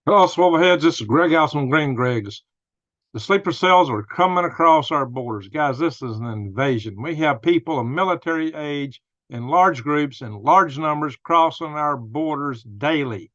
Hello, Swivelheads. This is Greg House on Green Greg's. The sleeper cells are coming across our borders. Guys, this is an invasion. We have people of military age in large groups and large numbers crossing our borders daily.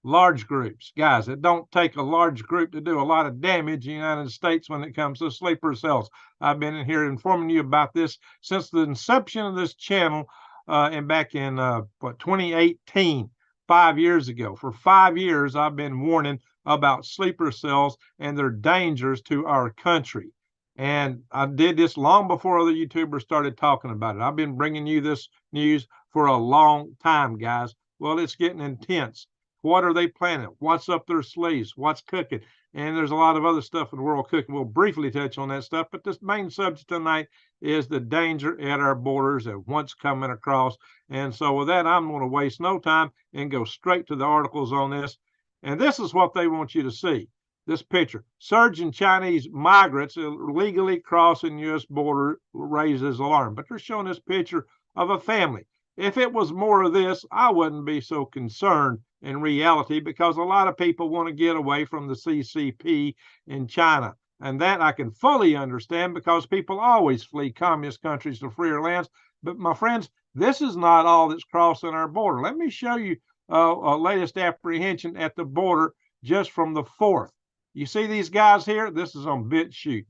Large groups. Guys, it don't take a large group to do a lot of damage in the United States when it comes to sleeper cells. I've been in here informing you about this since the inception of this channel and back in 2018. 5 years ago. For 5 years, I've been warning about sleeper cells and their dangers to our country. And I did this long before other YouTubers started talking about it. I've been bringing you this news for a long time, guys. Well, it's getting intense. What are they planning? What's up their sleeves? What's cooking? And there's a lot of other stuff in the world cooking. We'll briefly touch on that stuff, but this main subject tonight is the danger at our borders and what's coming across. And so with that, I'm going to waste no time and go straight to the articles on this. And this is what they want you to see. This picture. Surge in Chinese migrants illegally crossing U.S. border raises alarm. But they're showing this picture of a family. If it was more of this, I wouldn't be so concerned in reality because a lot of people want to get away from the CCP in China. And that I can fully understand because people always flee communist countries to freer lands. But my friends, this is not all that's crossing our border. Let me show you a latest apprehension at the border just from the 4th. You see these guys here? This is on BitChute.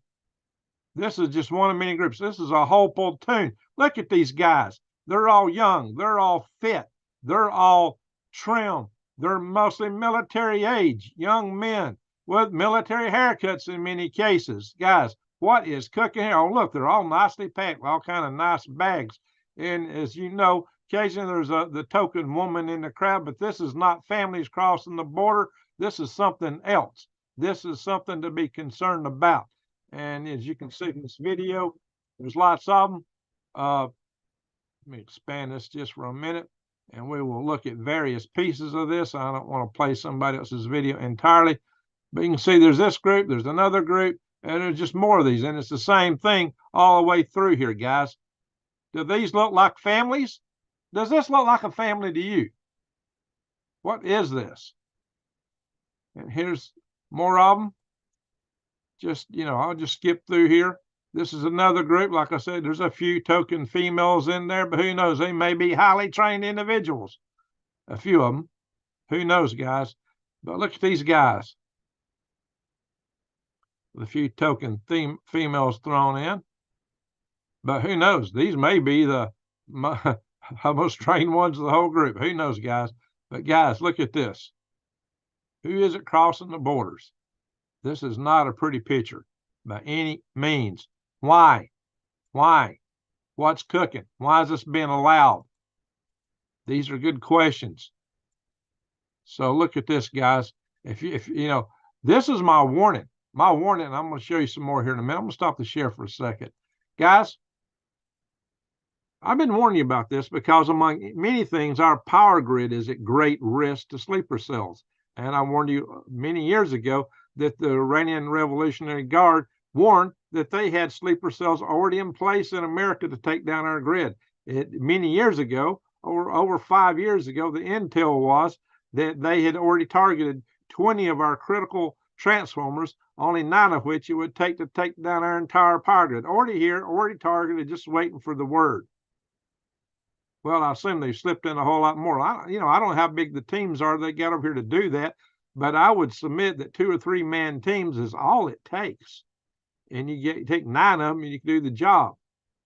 This is just one of many groups. This is a whole platoon. Look at these guys. They're all young. They're all fit. They're all trim. They're mostly military age, young men with military haircuts in many cases. Guys, what is cooking here? Oh, look, they're all nicely packed, all kind of nice bags. And as you know, occasionally there's the token woman in the crowd, but this is not families crossing the border. This is something else. This is something to be concerned about. And as you can see in this video, there's lots of them. Let me expand this just for a minute, and we will look at various pieces of this. I don't want to play somebody else's video entirely, but you can see there's this group, there's another group, and there's just more of these, and it's the same thing all the way through here, guys. Do these look like families? Does this look like a family to you? What is this? And here's more of them. Just, I'll just skip through here. This is another group. Like I said, there's a few token females in there, but who knows? They may be highly trained individuals. A few of them. Who knows, guys? But look at these guys. With a few token females thrown in. But who knows? These may be the most trained ones of the whole group. Who knows, guys? But guys, look at this. Who is it crossing the borders? This is not a pretty picture by any means. Why? Why? What's cooking? Why is this being allowed? These are good questions. So look at this, guys. If this is my warning. My warning, and I'm going to show you some more here in a minute. I'm going to stop the share for a second. Guys, I've been warning you about this because among many things, our power grid is at great risk to sleeper cells. And I warned you many years ago that the Iranian Revolutionary Guard warned that they had sleeper cells already in place in America to take down our grid. Many years ago, over 5 years ago, the intel was that they had already targeted 20 of our critical transformers, only 9 of which it would take to take down our entire power grid. Already here, already targeted, just waiting for the word. Well, I assume they've slipped in a whole lot more. I don't know how big the teams are they got over here to do that, but I would submit that 2 or 3 man teams is all it takes. And you take 9 of them and you can do the job.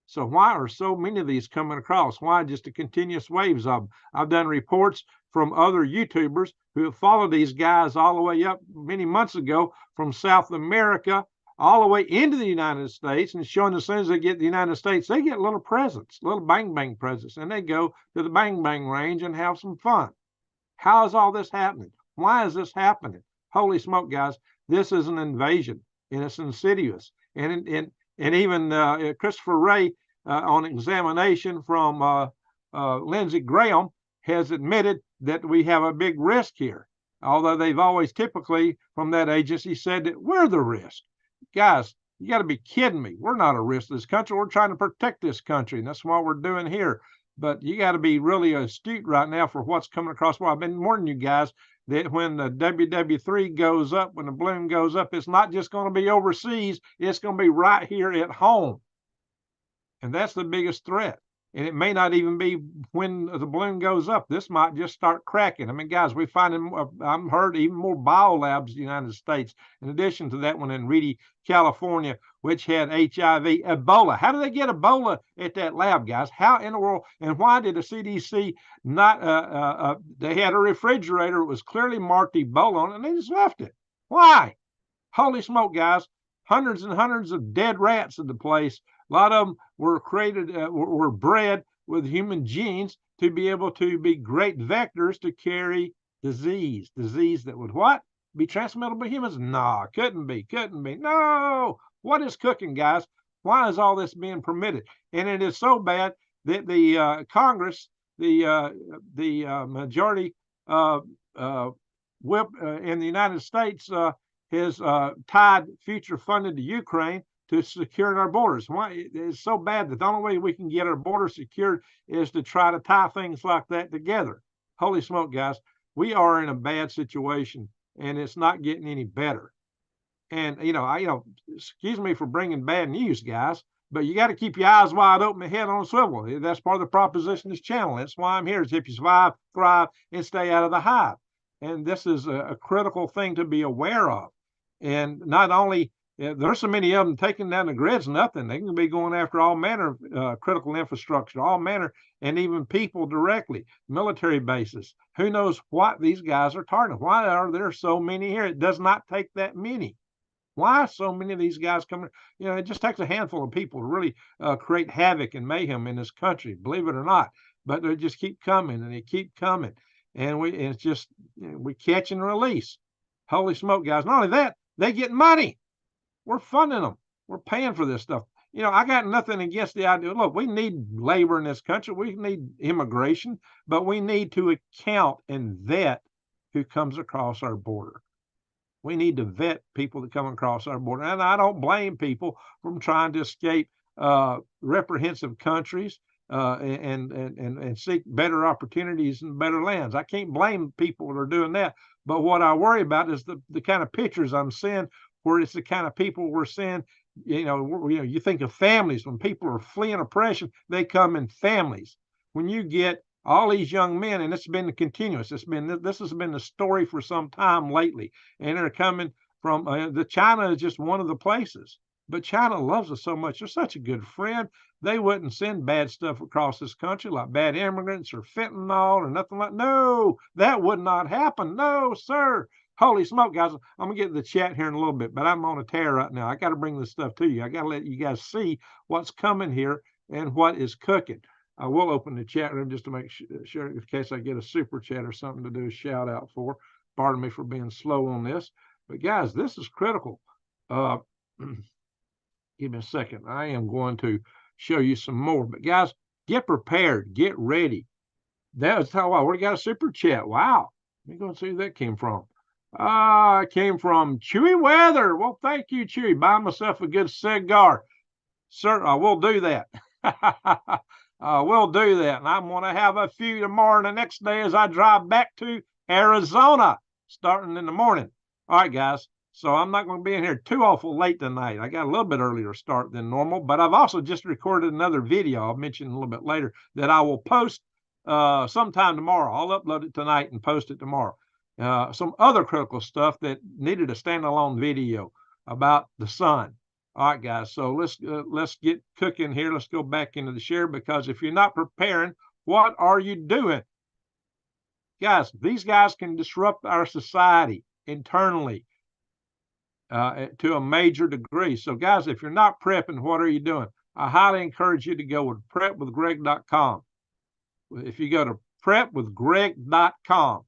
So why are so many of these coming across? Why just a continuous waves of them? I've done reports from other YouTubers who have followed these guys all the way up many months ago from South America all the way into the United States, and showing as soon as they get to the United States, they get little presents, little bang bang presents, and they go to the bang bang range and have some fun. How is all this happening? Why is this happening? Holy smoke, guys, this is an invasion, and it's insidious. And even Christopher Wray, on examination from Lindsey Graham, has admitted that we have a big risk here, although they've always typically from that agency said that we're the risk. Guys, you got to be kidding me. We're not a risk to this country. We're trying to protect this country, and that's what we're doing here. But you got to be really astute right now for what's coming across. Well, I've been warning you guys that when the WW3 goes up, when the balloon goes up, it's not just going to be overseas, it's going to be right here at home. And that's the biggest threat. And it may not even be when the balloon goes up. This might just start cracking. I mean, guys, we're finding, I've heard even more biolabs in the United States. In addition to that one in Reedy, California, which had HIV, Ebola. How did they get Ebola at that lab, guys? How in the world? And why did the CDC not, they had a refrigerator. It was clearly marked Ebola on it, and they just left it. Why? Holy smoke, guys. Hundreds and hundreds of dead rats in the place. A lot of them were created, were bred with human genes to be able to be great vectors to carry disease. Disease that would what? Be transmittable by humans? Nah, couldn't be. No. What is cooking, guys? Why is all this being permitted? And it is so bad that the Congress, the majority whip in the United States has tied future funding to Ukraine to securing our borders. Why? It's so bad that the only way we can get our borders secured is to try to tie things like that together. Holy smoke, guys. We are in a bad situation, and it's not getting any better. And, excuse me for bringing bad news, guys, but you got to keep your eyes wide open and head on a swivel. That's part of the proposition of this channel. That's why I'm here, is help you survive, thrive, and stay out of the hive. And this is a critical thing to be aware of. And not only there's so many of them taking down the grids, nothing. They can be going after all manner of critical infrastructure, all manner, and even people directly, military bases. Who knows what these guys are targeting? Why are there so many here? It does not take that many. Why so many of these guys coming? It just takes a handful of people to really create havoc and mayhem in this country, believe it or not. But they just keep coming, and they keep coming. And it's just, we catch and release. Holy smoke, guys. Not only that, they get money. We're funding them. We're paying for this stuff. I got nothing against the idea. Look, we need labor in this country. We need immigration, but we need to account and vet who comes across our border. We need to vet people that come across our border. And I don't blame people from trying to escape reprehensive countries and seek better opportunities and better lands. I can't blame people that are doing that. But what I worry about is the kind of pictures I'm seeing, where it's the kind of people we're seeing. You think of families. When people are fleeing oppression, they come in families. When you get all these young men, and it's been continuous, this has been the story for some time lately, and they're coming from China is just one of the places. But China loves us so much. They're such a good friend. They wouldn't send bad stuff across this country, like bad immigrants or fentanyl or nothing like. No, that would not happen. No, sir. Holy smoke, guys. I'm going to get to the chat here in a little bit, but I'm on a tear right now. I got to bring this stuff to you. I got to let you guys see what's coming here and what is cooking. I will open the chat room just to make sure, in case I get a super chat or something to do a shout out for. Pardon me for being slow on this. But guys, this is critical. Give me a second. I am going to show you some more. But guys, get prepared. Get ready. That's how I already got a super chat. Wow. Let me go and see who that came from. It came from Chewy Weather. Well, thank you, Chewy. Buy myself a good cigar. Sir, I will do that. I will do that. And I'm going to have a few tomorrow and the next day as I drive back to Arizona, starting in the morning. All right, guys. So I'm not going to be in here too awful late tonight. I got a little bit earlier start than normal, but I've also just recorded another video I'll mention a little bit later that I will post sometime tomorrow. I'll upload it tonight and post it tomorrow. Some other critical stuff that needed a standalone video about the sun. All right, guys. So let's get cooking here. Let's go back into the share, because if you're not preparing, what are you doing? Guys, these guys can disrupt our society internally to a major degree. So, guys, if you're not prepping, what are you doing? I highly encourage you to go with prepwithgreg.com. If you go to prepwithgreg.com,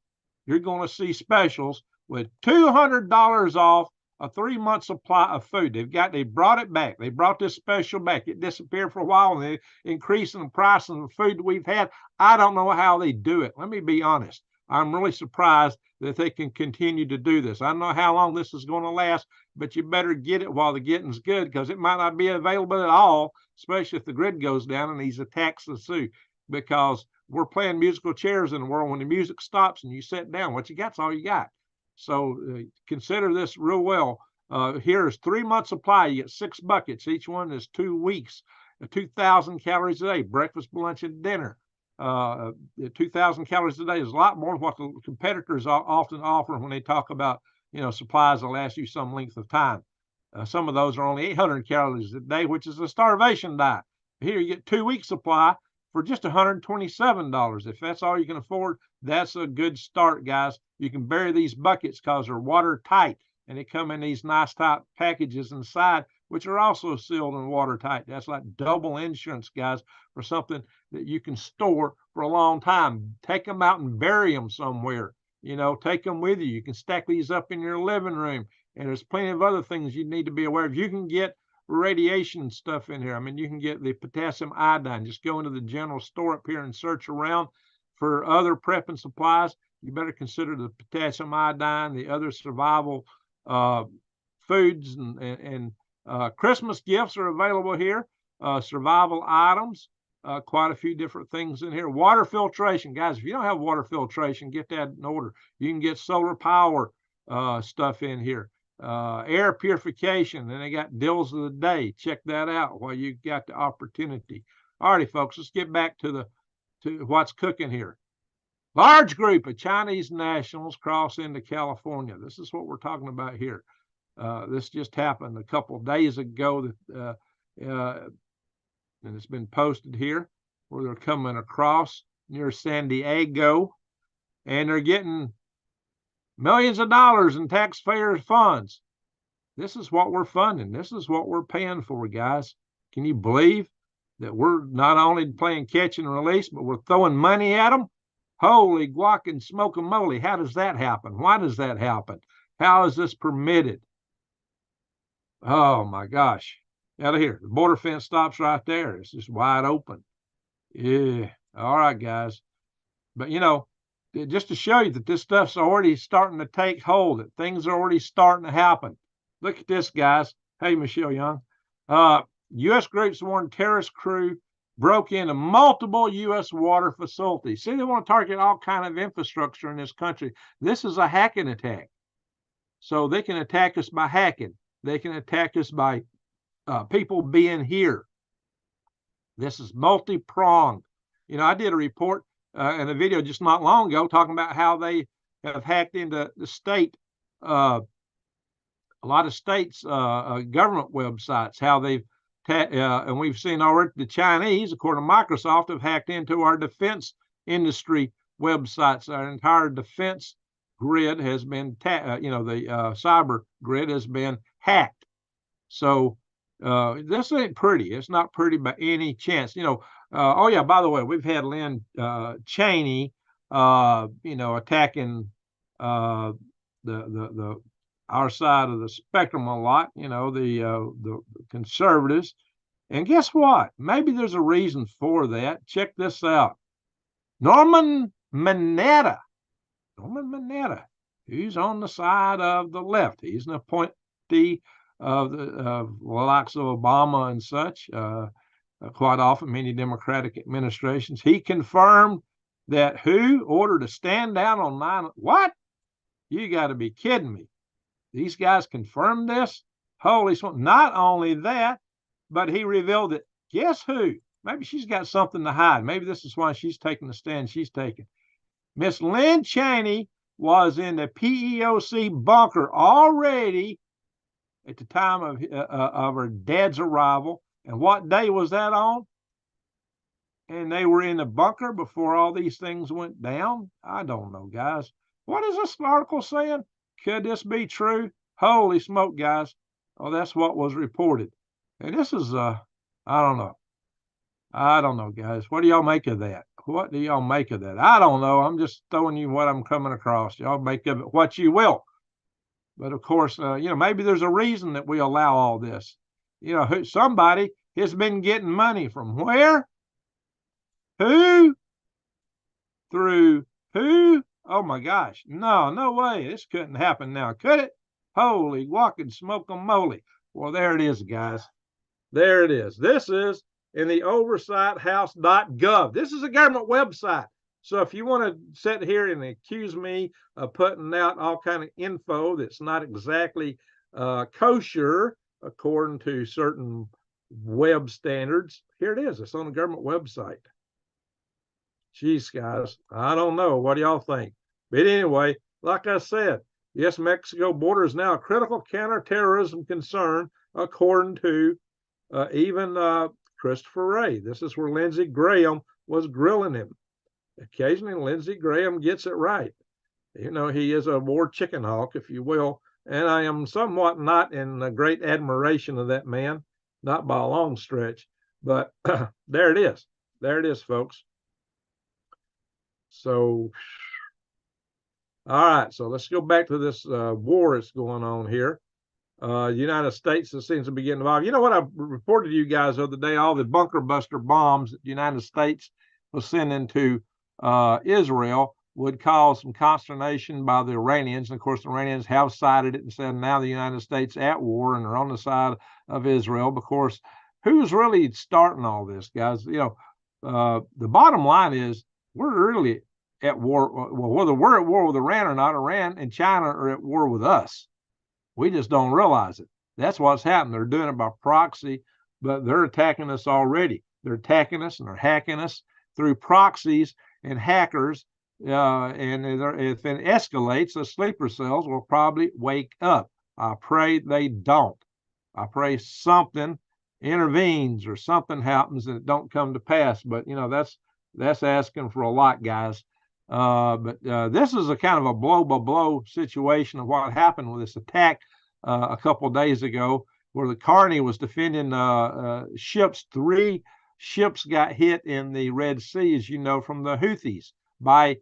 you're going to see specials with $200 off a 3-month supply of food. They brought it back. They brought this special back. It disappeared for a while, and they're increasing the price of the food that we've had. I don't know how they do it. Let me be honest. I'm really surprised that they can continue to do this. I don't know how long this is going to last, but you better get it while the getting's good, because it might not be available at all, especially if the grid goes down and these attacks ensue, because we're playing musical chairs in the world. When the music stops and you sit down, what you got's all you got. So consider this real well. Here is 3 months supply. You get 6 buckets. Each one is 2 weeks, 2,000 calories a day, breakfast, lunch, and dinner. 2,000 calories a day is a lot more than what the competitors often offer when they talk about, supplies that last you some length of time. Some of those are only 800 calories a day, which is a starvation diet. Here you get 2 weeks supply for just $127. If that's all you can afford, that's a good start, guys. You can bury these buckets because they're watertight, and they come in these nice type packages inside, which are also sealed and watertight. That's like double insurance, guys, for something that you can store for a long time. Take them out and bury them somewhere. Take them with you. You can stack these up in your living room. And there's plenty of other things you need to be aware of. You can get radiation stuff in here. I mean, you can get the potassium iodine. Just go into the general store up here and search around for other prepping supplies. You better consider the potassium iodine, the other survival foods, and Christmas gifts are available here. Survival items, quite a few different things in here. Water filtration, guys. If you don't have water filtration, get that in order. You can get solar power stuff in here. Air purification, and they got deals of the day. Check that out while you got the opportunity. All righty, folks, let's get back to what's cooking here. Large group of Chinese nationals cross into California. This is what we're talking about here. This just happened a couple of days ago, and it's been posted here, where they're coming across near San Diego, and they're getting millions of dollars in taxpayers' funds. This is what we're funding. This is what we're paying for, guys. Can you believe that we're not only playing catch and release, but we're throwing money at them? Holy guac and smoke and moly. How does that happen? Why does that happen? How is this permitted? Oh, my gosh. Out of here. The border fence stops right there. It's just wide open. Yeah. All right, guys. But, just to show you that this stuff's already starting to take hold, that things are already starting to happen. Look at this, guys. Hey, Michelle Young. U.S. groups warned terrorist crew broke into multiple U.S. water facilities. See, they want to target all kind of infrastructure in this country. This is a hacking attack. So they can attack us by hacking. They can attack us by people being here. This is multi-pronged. I did a report in a video just not long ago talking about how they have hacked into the state, a lot of states' government websites, how they've, and we've seen already the Chinese, according to Microsoft, have hacked into our defense industry websites. Our entire defense grid has been, the cyber grid has been hacked. So this ain't pretty. It's not pretty by any chance. Oh yeah, by the way, we've had Lynn Cheney, attacking the our side of the spectrum a lot. The conservatives. And guess what? Maybe there's a reason for that. Check this out. Norman Mineta. He's on the side of the left. He's an appointee of the likes of Obama and such. Quite often, many Democratic administrations. He confirmed that who ordered to stand down on 9. What? You got to be kidding me. These guys confirmed this? Holy smoke. Not only that, but he revealed that, guess who? Maybe she's got something to hide. Maybe this is why she's taking the stand she's taking. Miss Lynn Cheney was in the PEOC bunker already at the time of her dad's arrival. And what day was that on? And they were in the bunker before all these things went down? I don't know, guys. What is this article saying? Could this be true? Holy smoke, guys. Oh, that's what was reported. And this is, I don't know. I don't know, guys. What do y'all make of that? What do y'all make of that? I don't know. I'm just throwing you what I'm coming across. Y'all make of it what you will. But of course, maybe there's a reason that we allow all this. Somebody has been getting money from where? Who? Through who? Oh my gosh. No way. This couldn't happen now, could it? Holy guac and smoke 'em moly. Well, there it is, guys. There it is. This is in the oversighthouse.gov. This is a government website. So if you want to sit here and accuse me of putting out all kind of info that's not exactly kosher according to certain web standards, here it is. It's on the government website. Jeez, guys, I don't know. What do y'all think? But anyway, like I said, yes, Mexico border is now a critical counterterrorism concern, according to even Christopher Wray. This is where Lindsey Graham was grilling him. Occasionally, Lindsey Graham gets it right. You know, he is a war chicken hawk, if you will. And I am somewhat not in great admiration of that man, not by a long stretch. But there it is. There it is, folks. So, all right. So let's go back to this war that's going on here. United States that seems to be getting involved. You know what I reported to you guys the other day? All the bunker buster bombs that the United States was sending to Israel would cause some consternation by the Iranians. And of course, the Iranians have cited it and said now the United States at war and they're on the side of Israel. Of course, who's really starting all this, guys? You know, the bottom line is we're really at war. Well, whether we're at war with Iran or not, Iran and China are at war with us. We just don't realize it. That's what's happened. They're doing it by proxy, but they're attacking us already. They're attacking us and they're hacking us through proxies and hackers. And if it escalates, the sleeper cells will probably wake up. I pray they don't. I pray something intervenes or something happens and it don't come to pass. But you know, that's asking for a lot, guys. But this is a kind of a blow-by-blow situation of what happened with this attack a couple of days ago, where the Carney was defending ships. 3 ships got hit in the Red Sea, as you know, from the Houthis by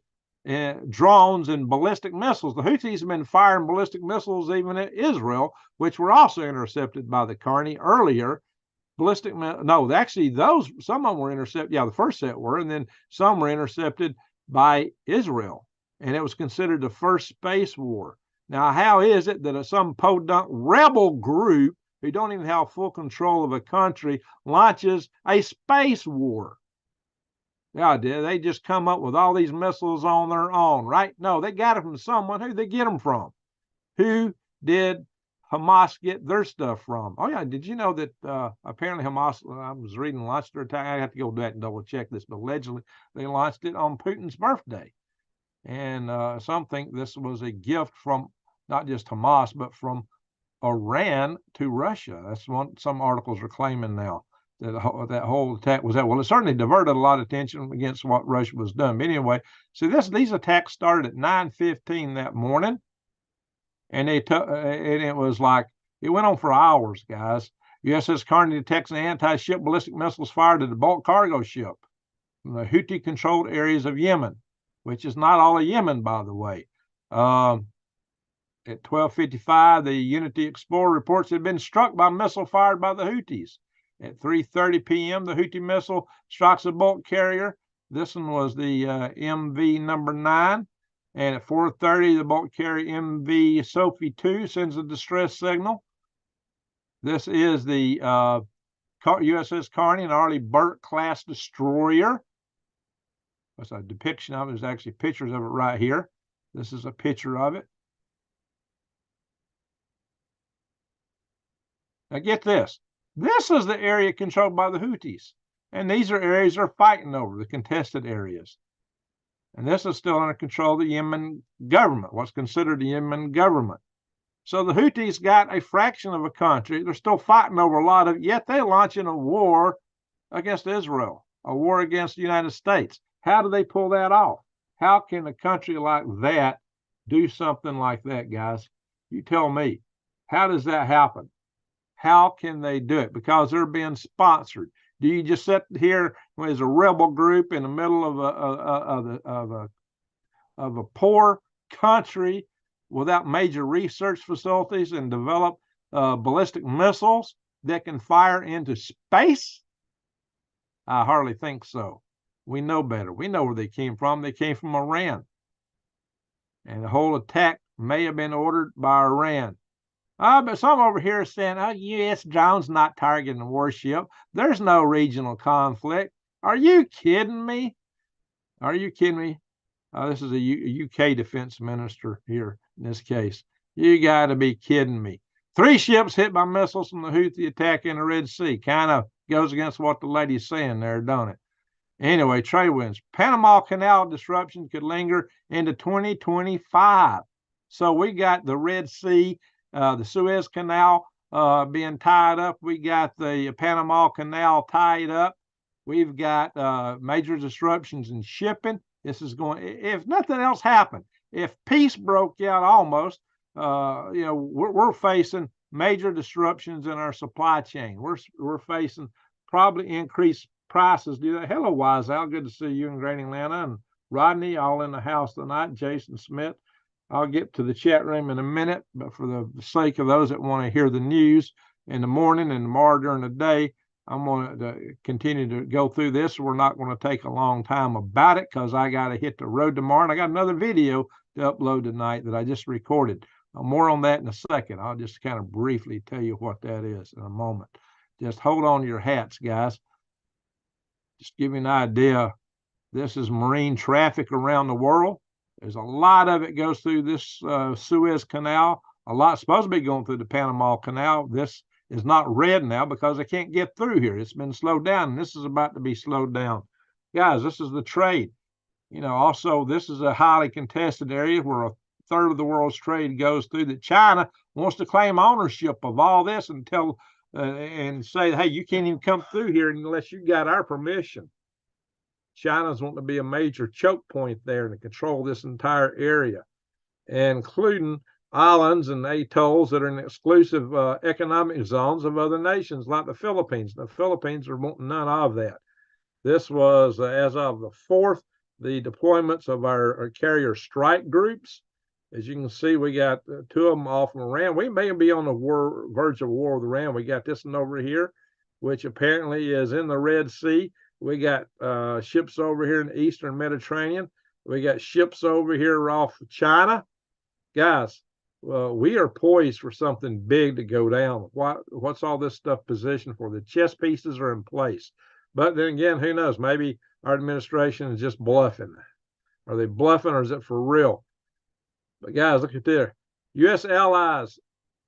drones and ballistic missiles. The Houthis have been firing ballistic missiles even at Israel, which were also intercepted by the Carney earlier. No, actually, some of them were intercepted. Yeah, the first set were, and then some were intercepted by Israel, and it was considered the first space war. Now, how is it that some podunk rebel group who don't even have full control of a country launches a space war? Yeah, they just come up with all these missiles on their own, right? No, they got it from someone. Who did they get them from? Who did Hamas get their stuff from? Oh, yeah, did you know that apparently Hamas, I was reading, launched their attack. I have to go back and double check this, but allegedly they launched it on Putin's birthday. And some think this was a gift from not just Hamas, but from Iran to Russia. That's what some articles are claiming now, that that whole attack was that. Well, it certainly diverted a lot of attention against what Russia was doing. But anyway, so these attacks started at 9:15 that morning. And and it was like, it went on for hours, guys. USS Carney detects an anti-ship ballistic missiles fired at a bulk cargo ship from the Houthi-controlled areas of Yemen, which is not all of Yemen, by the way. At 12:55, the Unity Explorer reports it had been struck by a missile fired by the Houthis. At 3:30 p.m., the Houthi missile strikes a bulk carrier. This one was the MV number 9. And at 4:30, the bulk carrier MV Sophie 2 sends a distress signal. This is the USS Carney, an Arleigh Burke-class destroyer. That's a depiction of it. There's actually pictures of it right here. This is a picture of it. Now get this. This is the area controlled by the Houthis. And these are areas they're fighting over, the contested areas. And this is still under control of the Yemen government, what's considered the Yemen government. So the Houthis got a fraction of a country. They're still fighting over a lot of it, yet they're launching a war against Israel, a war against the United States. How do they pull that off? How can a country like that do something like that, guys? You tell me. How does that happen? How can they do it? Because they're being sponsored. Do you just sit here as a rebel group in the middle of a poor country without major research facilities and develop ballistic missiles that can fire into space? I hardly think so. We know better. We know where they came from. They came from Iran. And the whole attack may have been ordered by Iran. But some over here are saying, oh, U.S. drones not targeting a warship. There's no regional conflict. Are you kidding me? Are you kidding me? This is a UK defense minister here in this case. You got to be kidding me. 3 ships hit by missiles from the Houthi attack in the Red Sea. Kind of goes against what the lady's saying there, don't it? Anyway, trade winds. Panama Canal disruption could linger into 2025. So we got the Red Sea, the Suez Canal being tied up. We got the Panama Canal tied up. We've got major disruptions in shipping. This is going, if nothing else happened, if peace broke out almost, we're facing major disruptions in our supply chain. We're facing probably increased prices. Hello, Wise Al. Good to see you in Great Atlanta. And Rodney, all in the house tonight. Jason Smith. I'll get to the chat room in a minute, but for the sake of those that want to hear the news in the morning and tomorrow during the day, I'm going to continue to go through this. We're not going to take a long time about it because I got to hit the road tomorrow. And I got another video to upload tonight that I just recorded. More on that in a second. I'll just kind of briefly tell you what that is in a moment. Just hold on to your hats, guys. Just give you an idea. This is marine traffic around the world. There's a lot of it goes through this Suez Canal. A lot supposed to be going through the Panama Canal. This is not red now because they can't get through here. It's been slowed down, and this is about to be slowed down. Guys, this is the trade. Also, this is a highly contested area where a third of the world's trade goes through, that China wants to claim ownership of all this and say, hey, you can't even come through here unless you got our permission. China's wanting to be a major choke point there and control this entire area, including islands and atolls that are in exclusive economic zones of other nations like the Philippines. The Philippines are wanting none of that. This was, as of the 4th, the deployments of our carrier strike groups. As you can see, we got 2 of them off from Iran. We may be on the verge of war with Iran. We got this one over here, which apparently is in the Red Sea. We got ships over here in the Eastern Mediterranean. We got ships over here off of China. Guys, we are poised for something big to go down. What's all this stuff positioned for? The chess pieces are in place. But then again, who knows? Maybe our administration is just bluffing. Are they bluffing or is it for real? But guys, look at there. U.S. allies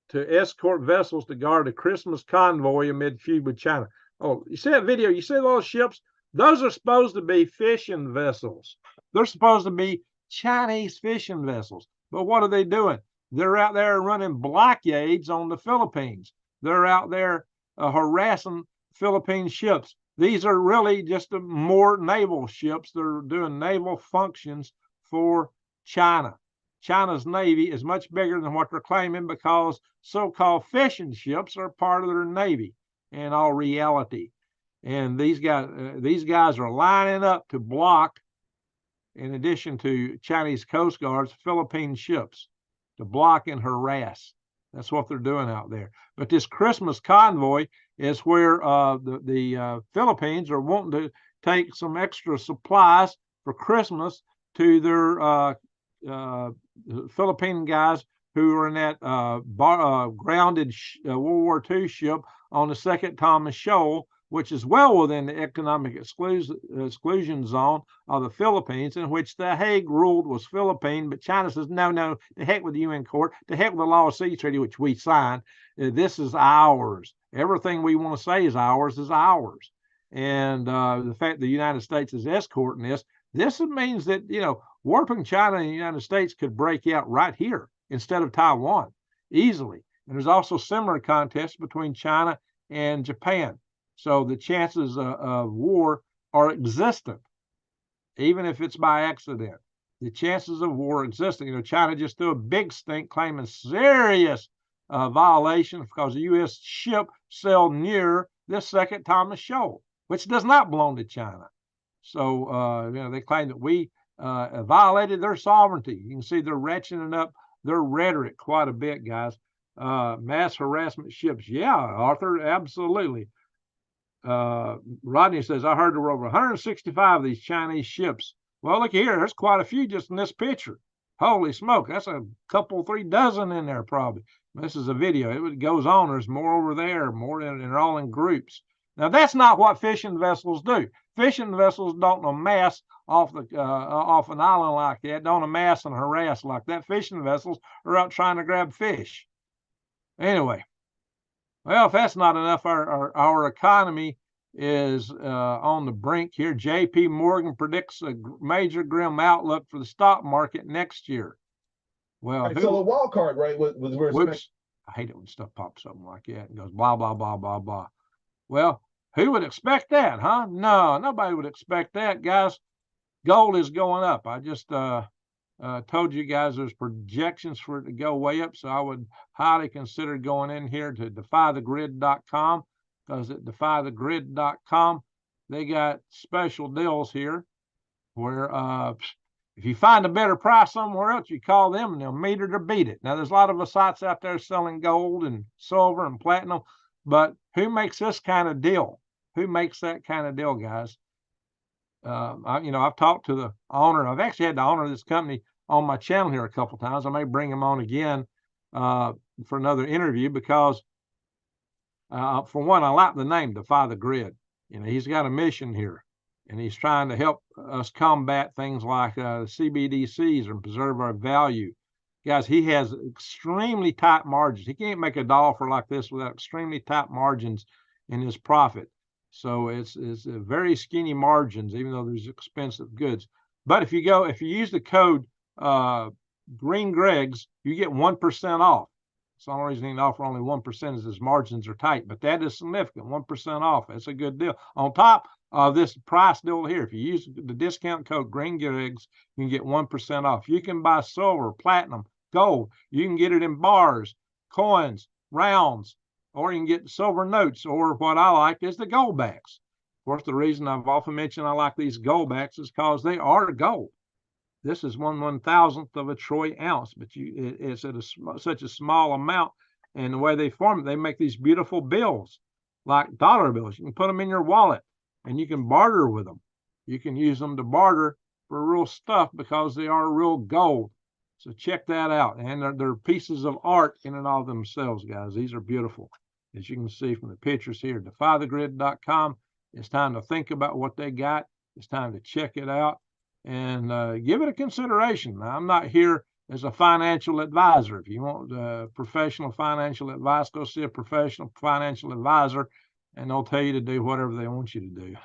to escort vessels to guard a Christmas convoy amid feud with China. Oh, you see that video? You see those ships? Those are supposed to be fishing vessels. They're supposed to be Chinese fishing vessels. But what are they doing? They're out there running blockades on the Philippines. They're out there harassing Philippine ships. These are really just more naval ships. They're doing naval functions for China. China's Navy is much bigger than what they're claiming because so-called fishing ships are part of their Navy in all reality. And these guys are lining up to block, in addition to Chinese Coast Guards, Philippine ships, to block and harass. That's what they're doing out there. But this Christmas convoy is where the Philippines are wanting to take some extra supplies for Christmas to their Philippine guys who are in that grounded World War II ship on the Second Thomas Shoal, which is well within the economic exclusion zone of the Philippines, in which the Hague ruled was Philippine, but China says, no, to heck with the UN court, to heck with the Law of Sea Treaty, which we signed. This is ours. Everything we want to say is ours. And the fact the United States is escorting this means that, war between China and the United States could break out right here instead of Taiwan easily. And there's also similar contests between China and Japan. So the chances of war are existent, even if it's by accident. The chances of war existing. China just threw a big stink claiming serious violation because a U.S. ship sailed near this Second Thomas Shoal, which does not belong to China. So, they claim that we violated their sovereignty. You can see they're ratcheting up their rhetoric quite a bit, guys. Mass harassment ships. Yeah, Arthur, absolutely. Rodney says, I heard there were over 165 of these Chinese ships. Well, look here. There's quite a few just in this picture. Holy smoke, that's a couple, 3 dozen in there probably. This is a video. It goes on. There's more over there, more, and they're all in groups. Now, that's not what fishing vessels do. Fishing vessels don't amass off an island like that, don't amass and harass like that. Fishing vessels are out trying to grab fish. Anyway, well, if that's not enough, our economy is on the brink here. J.P. Morgan predicts a major grim outlook for the stock market next year. Well, right, so the wild card, right, was whoops, I hate it when stuff pops up like that and goes blah, blah, blah, blah, blah. Well, who would expect that, huh? No, nobody would expect that, guys. Gold is going up. I just told you guys there's projections for it to go way up, so I would highly consider going in here to defythegrid.com, because at defythegrid.com, they got special deals here where if you find a better price somewhere else, you call them and they'll meet it or beat it. Now, there's a lot of sites out there selling gold and silver and platinum, but who makes this kind of deal? Who makes that kind of deal, guys? I've talked to the owner. I've actually had the owner of this company on my channel here a couple of times. I may bring him on again for another interview because, for one, I like the name, Defy the Grid. He's got a mission here, and he's trying to help us combat things like CBDCs and preserve our value. Guys, he has extremely tight margins. He can't make a dollar like this without extremely tight margins in his profit. So it's very skinny margins, even though there's expensive goods. But if you use the code Green Gregs, you get 1% off. So the only reason he can offer only 1% is his margins are tight, but that is significant. 1% off. That's a good deal. On top of this price deal here, if you use the discount code Green Gregs, you can get 1% off. You can buy silver, platinum, gold. You can get it in bars, coins, rounds, or you can get silver notes, or what I like is the gold backs. Of course, the reason I've often mentioned I like these gold backs is because they are gold. This is 1/1000th of a troy ounce, but it's at such a small amount, and the way they form it, they make these beautiful bills, like dollar bills. You can put them in your wallet, and you can barter with them. You can use them to barter for real stuff because they are real gold. So check that out. And they're pieces of art in and of themselves, guys. These are beautiful. As you can see from the pictures here, defythegrid.com. It's time to think about what they got. It's time to check it out and give it a consideration. Now, I'm not here as a financial advisor. If you want professional financial advice, go see a professional financial advisor, and they'll tell you to do whatever they want you to do.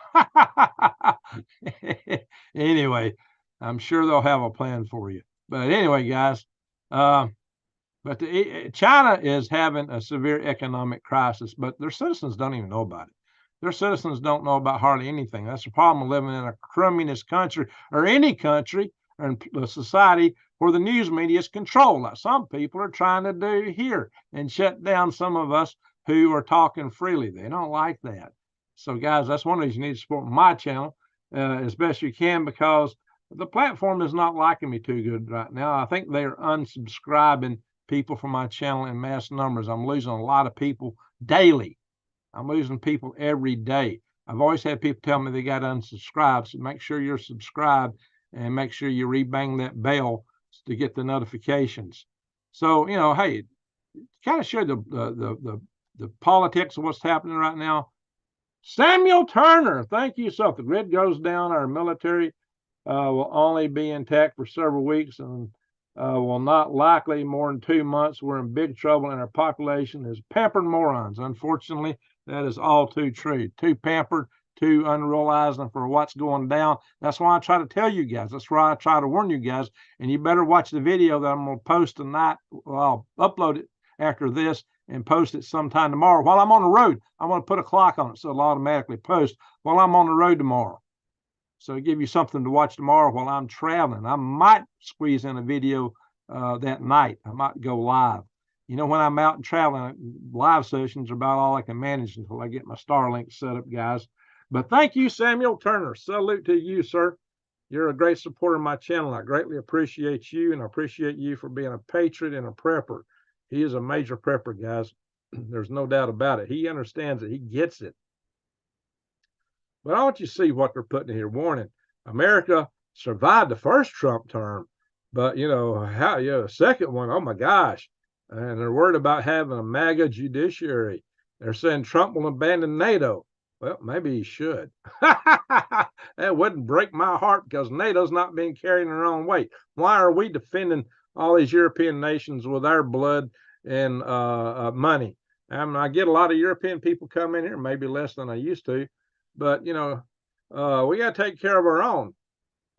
Anyway, I'm sure they'll have a plan for you. But anyway, guys, China is having a severe economic crisis, but their citizens don't even know about it. Their citizens don't know about hardly anything. That's the problem of living in a communist country, or any country or a society where the news media is controlled, like some people are trying to do here, and shut down some of us who are talking freely. They don't like that. So, guys, that's one reason you need to support my channel as best you can, because the platform is not liking me too good right now. I think they're unsubscribing people from my channel in mass numbers. I'm losing a lot of people daily. I'm losing people every day. I've always had people tell me they got unsubscribed, so make sure you're subscribed and make sure you rebang that bell to get the notifications. So, hey, kind of share the politics of what's happening right now. Samuel Turner, thank you. So if the grid goes down, our military will only be intact for several weeks and will not likely more than 2 months. We're in big trouble, and our population is pampered morons. Unfortunately, that is all too true. Too pampered, too unrealizing for what's going down. That's why I try to tell you guys. That's why I try to warn you guys. And you better watch the video that I'm going to post tonight. Well, I'll upload it after this and post it sometime tomorrow. While I'm on the road, I'm going to put a clock on it so it'll automatically post while I'm on the road tomorrow. So give you something to watch tomorrow while I'm traveling. I might squeeze in a video that night. I might go live. When I'm out and traveling, live sessions are about all I can manage until I get my Starlink set up, guys. But thank you, Samuel Turner. Salute to you, sir. You're a great supporter of my channel. I greatly appreciate you, and I appreciate you for being a patriot and a prepper. He is a major prepper, guys. There's no doubt about it. He understands it. He gets it. But I want you to see what they're putting here. Warning: America survived the first Trump term, But how the second one, oh my gosh. And they're worried about having a MAGA judiciary. They're saying Trump will abandon NATO. Well, maybe he should. That wouldn't break my heart because NATO's not being carrying their own weight. Why are we defending all these European nations with our blood and money? I get a lot of European people come in here, maybe less than I used to, but we got to take care of our own.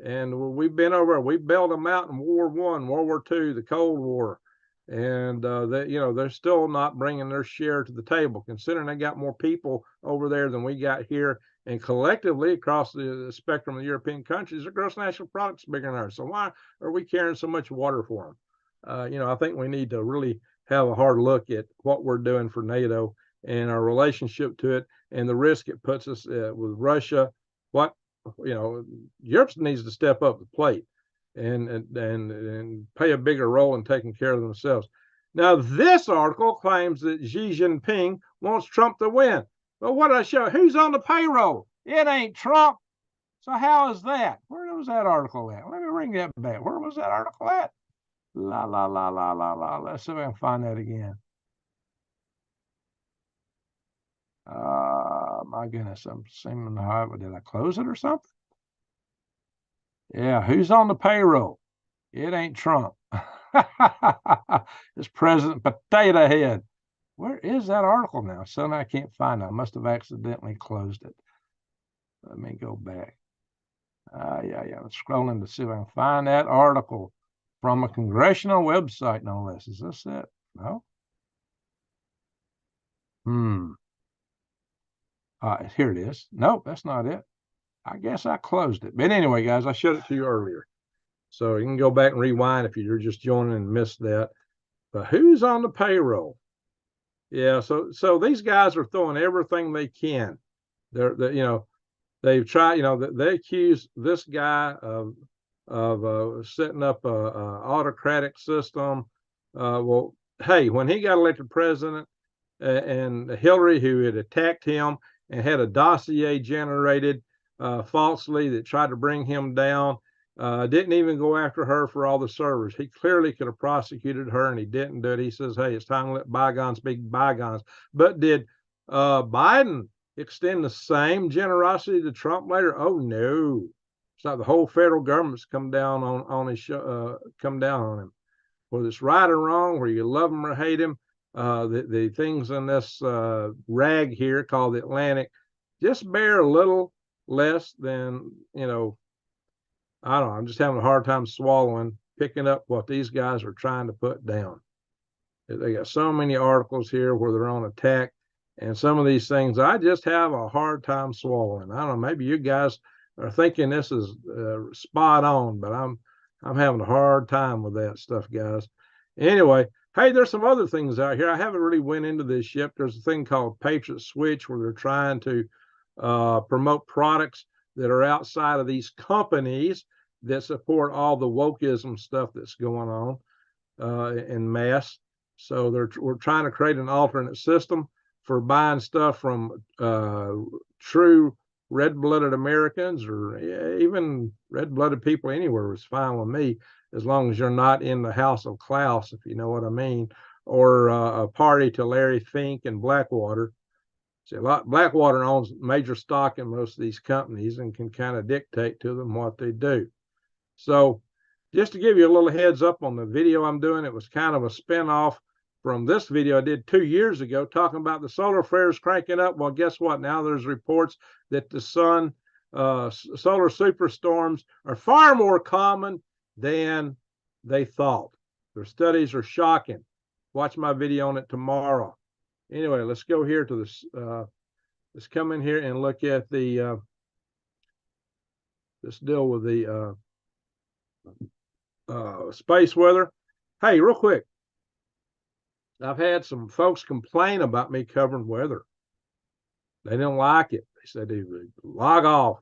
And we've been over, we bailed them out in World War I, World War II, the Cold War, and they're still not bringing their share to the table, considering they got more people over there than we got here, and collectively across the spectrum of the European countries, their gross national product's bigger than ours. So why are we carrying so much water for them? I think we need to really have a hard look at what we're doing for NATO and our relationship to it, and the risk it puts us with Russia. Europe needs to step up the plate and play a bigger role in taking care of themselves. Now, this article claims that Xi Jinping wants Trump to win. Well, what did I show? Who's on the payroll? It ain't Trump. So how is that? Where was that article at? Let me bring that back. Where was that article at? La, la, la, la, la, la. Let's see if I can find that again. My goodness, I'm seeming to have it. Did I close it or something? Yeah, who's on the payroll? It ain't Trump. It's President Potato Head. Where is that article now? So now I can't find it. I must have accidentally closed it. Let me go back. Yeah. I'm scrolling to see if I can find that article from a congressional website, no less. Is this it? No? Here it is. Nope, that's not it. I guess I closed it. But anyway, guys, I showed it to you earlier. So you can go back and rewind if you're just joining and missed that. But who's on the payroll? Yeah, so these guys are throwing everything they can. They've tried, they accuse this guy of setting up a autocratic system. Well, hey, when he got elected president, and Hillary, who had attacked him and had a dossier generated falsely that tried to bring him down, didn't even go after her for all the servers. He clearly could have prosecuted her, and he didn't do it. He says, hey, it's time to let bygones be bygones. But did Biden extend the same generosity to Trump later? Oh, no. It's like the whole federal government's come down on him. Whether it's right or wrong, whether you love him or hate him, the things in this rag here called the Atlantic just bear a little less than, I don't know. I'm just having a hard time picking up what these guys are trying to put down. They got so many articles here where they're on attack, and some of these things I just have a hard time swallowing. I don't know. Maybe you guys are thinking this is spot on, but I'm having a hard time with that stuff, guys. Anyway, hey, there's some other things out here. I haven't really went into this yet. There's a thing called Patriot Switch where they're trying to promote products that are outside of these companies that support all the wokeism stuff that's going on in mass. So we're trying to create an alternate system for buying stuff from true red-blooded Americans, or even red-blooded people anywhere is fine with me, as long as you're not in the House of Klaus, if you know what I mean, or a party to Larry Fink and Blackwater. See, Blackwater owns major stock in most of these companies and can kind of dictate to them what they do. So just to give you a little heads up on the video I'm doing, it was kind of a spinoff from this video I did 2 years ago talking about the solar flares cranking up. Well, guess what? Now there's reports that the solar superstorms are far more common than they thought. Their studies are shocking. Watch my video on it tomorrow. Anyway, let's go here to this. Let's come in here and look at the let's deal with the space weather. Hey, real quick, I've had some folks complain about me covering weather. They didn't like it. They said they would log off,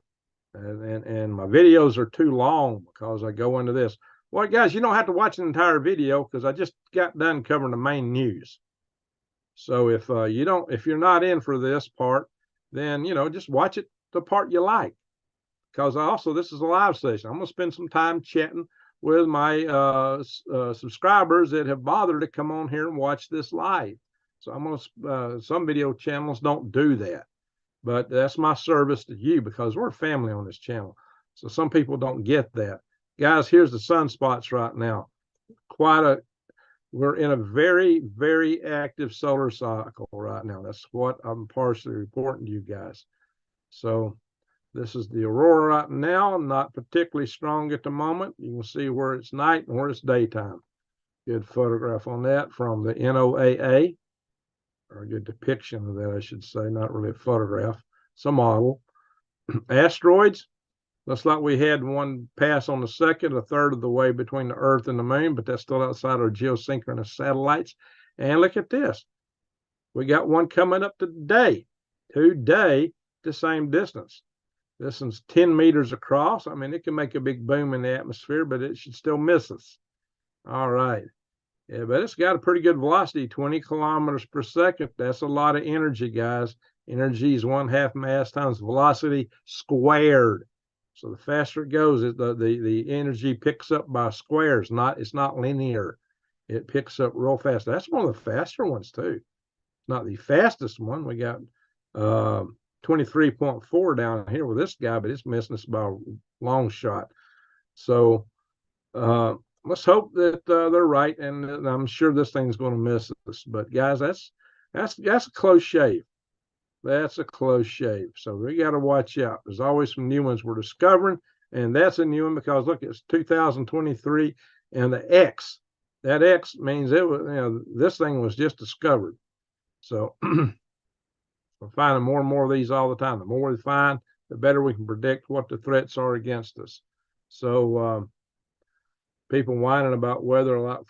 and my videos are too long because I go into this. Well, guys, you don't have to watch an entire video because I just got done covering the main news. So if you're not in for this part, then just watch the part you like. Because this is a live session. I'm gonna spend some time chatting with my subscribers that have bothered to come on here and watch this live. So I'm gonna some video channels don't do that, but that's my service to you because we're a family on this channel. So some people don't get that. Guys, here's the sunspots right now. We're in a very, very active solar cycle right now. That's what I'm partially reporting to you guys. So this is the aurora right now, not particularly strong at the moment. You can see where it's night and where it's daytime. Good photograph on that from the NOAA, or a good depiction of that, I should say, not really a photograph. It's a model. Asteroids, looks like we had one pass on the second, a third of the way between the Earth and the Moon, but that's still outside our geosynchronous satellites. And look at this. We got one coming up today, the same distance. This one's 10 meters across. I mean, it can make a big boom in the atmosphere, but it should still miss us. All right. Yeah, but it's got a pretty good velocity, 20 kilometers per second. That's a lot of energy, guys. Energy is 1/2 mass times velocity squared. So the faster it goes, the energy picks up by squares. It's not linear. It picks up real fast. That's one of the faster ones too. Not the fastest one. We got 23.4 down here with this guy, but it's missing us by a long shot. So let's hope that they're right, and I'm sure this thing's going to miss us. But guys, that's a close shave. That's a close shave. So we got to watch out. There's always some new ones we're discovering, and that's a new one because look, it's 2023, and the X. That X means it was, this thing was just discovered. So we're finding more and more of these all the time. The more we find, the better we can predict what the threats are against us. So people whining about weather a lot.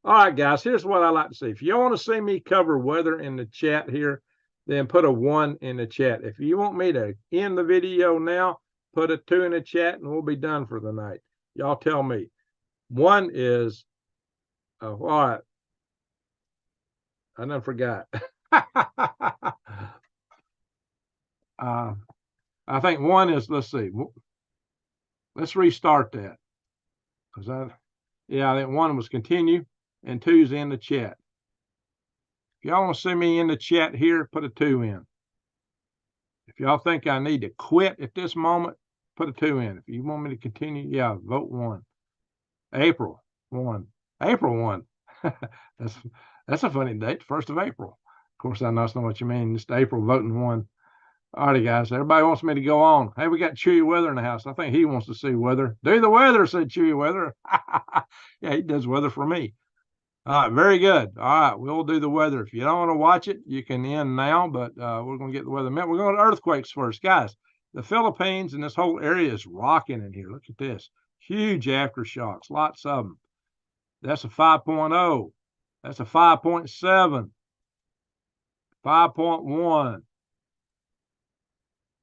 All right, guys, here's what I like to see. If you want to see me cover weather in the chat here, then put a 1 in the chat. If you want me to end the video now, put a 2 in the chat, and we'll be done for the night. Y'all tell me. 1 is what? I done forgot. I think 1 is, let's see. Let's restart that. Because I think 1 was continue. And 2's in the chat. If y'all want to see me in the chat here, put a 2 in. If y'all think I need to quit at this moment, put a 2 in. If you want me to continue, vote 1. April 1. April 1. That's a funny date, 1st of April. Of course, I know what you mean. Just April voting 1. All right, guys. Everybody wants me to go on. Hey, we got Chewy Weather in the house. I think he wants to see weather. Do the weather, said Chewy Weather. Yeah, he does weather for me. All right, very good. All right, we'll do the weather. If you don't want to watch it, you can end now, but we're going to get the weather. We're going to earthquakes first. Guys, the Philippines and this whole area is rocking in here. Look at this. Huge aftershocks, lots of them. That's a 5.0. That's a 5.7. 5.1.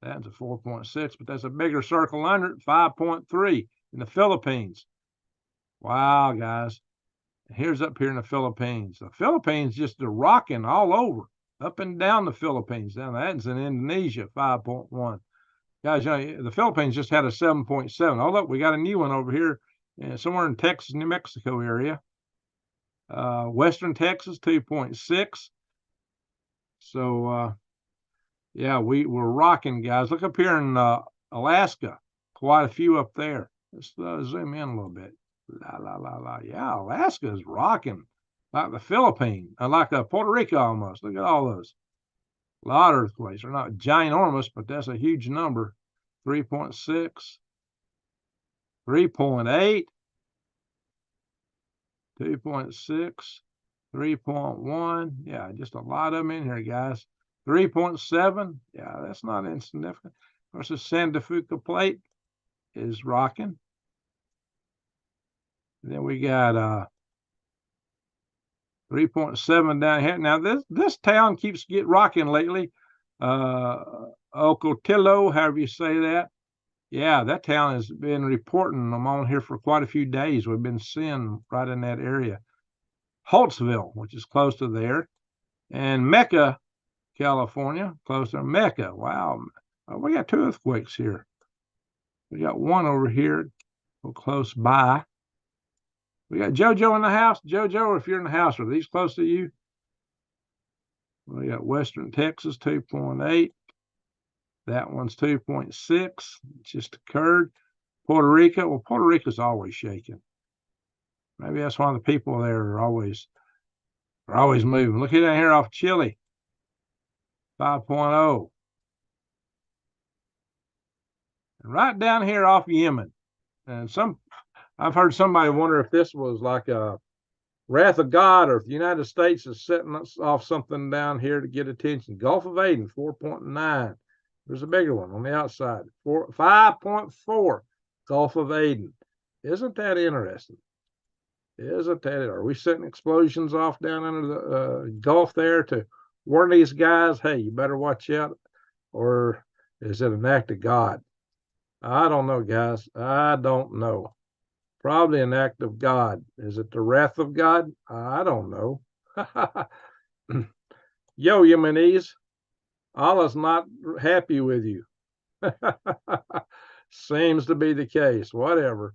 That's a 4.6, but that's a bigger circle under it, 5.3 in the Philippines. Wow, guys. Here's up here in the Philippines. The Philippines just are rocking all over, up and down the Philippines. Down that's in Indonesia, 5.1. Guys, the Philippines just had a 7.7. Oh, look, we got a new one over here, somewhere in Texas, New Mexico area. Western Texas, 2.6. So, we're rocking, guys. Look up here in Alaska, quite a few up there. Let's zoom in a little bit. Yeah, Alaska is rocking like the Philippines, like Puerto Rico almost. Look at all those. A lot of earthquakes. They're not ginormous, but that's a huge number. 3.6, 3.8, 2.6, 3.1. Yeah, just a lot of them in here, guys. 3.7. Yeah, that's not insignificant. Of course, the Santa Fuca plate is rocking. And then we got 3.7 down here. Now this town keeps rocking lately. Ocotillo, however you say that. Yeah, that town has been reporting. I'm on here for quite a few days. We've been seeing right in that area. Holtzville, which is close to there, and Mecca, California, close to Mecca. Wow, we got 2 earthquakes here. We got one over here close by. We got JoJo in the house. JoJo, if you're in the house, are these close to you? We got Western Texas, 2.8. That one's 2.6. Just occurred. Puerto Rico. Well, Puerto Rico's always shaking. Maybe that's why the people there are always moving. Look at that here off Chile. 5.0. And right down here off Yemen. And I've heard somebody wonder if this was like a wrath of God or if the United States is setting off something down here to get attention. Gulf of Aden, 4.9. There's a bigger one on the outside, 5.4. Gulf of Aden. Isn't that interesting? Isn't that it? Are we setting explosions off down under the Gulf there to warn these guys, hey, you better watch out? Or is it an act of God? I don't know, guys. I don't know. Probably an act of God. Is it the wrath of God? I don't know. Yo, Yemenis, Allah's not happy with you. Seems to be the case. Whatever.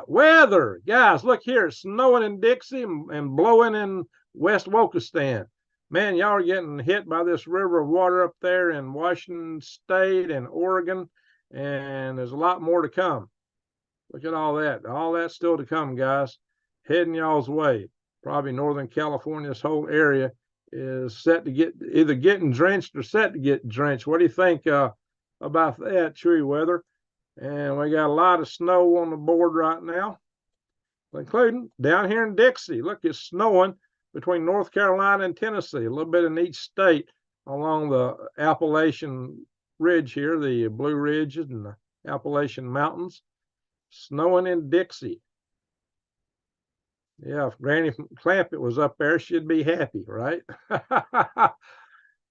Weather. Guys, look here. It's snowing in Dixie and blowing in West Wokistan. Man, y'all are getting hit by this river of water up there in Washington State and Oregon. And there's a lot more to come. Look at all that. All that's still to come, guys. Heading y'all's way. Probably Northern California, this whole area is set to get either getting drenched or set to get drenched. What do you think about that, Chewy weather? And we got a lot of snow on the board right now, including down here in Dixie. Look, it's snowing between North Carolina and Tennessee, a little bit in each state along the Appalachian Ridge here, the Blue Ridge and the Appalachian Mountains. Snowing in Dixie. Yeah, if Granny Clampett was up there, she'd be happy, right?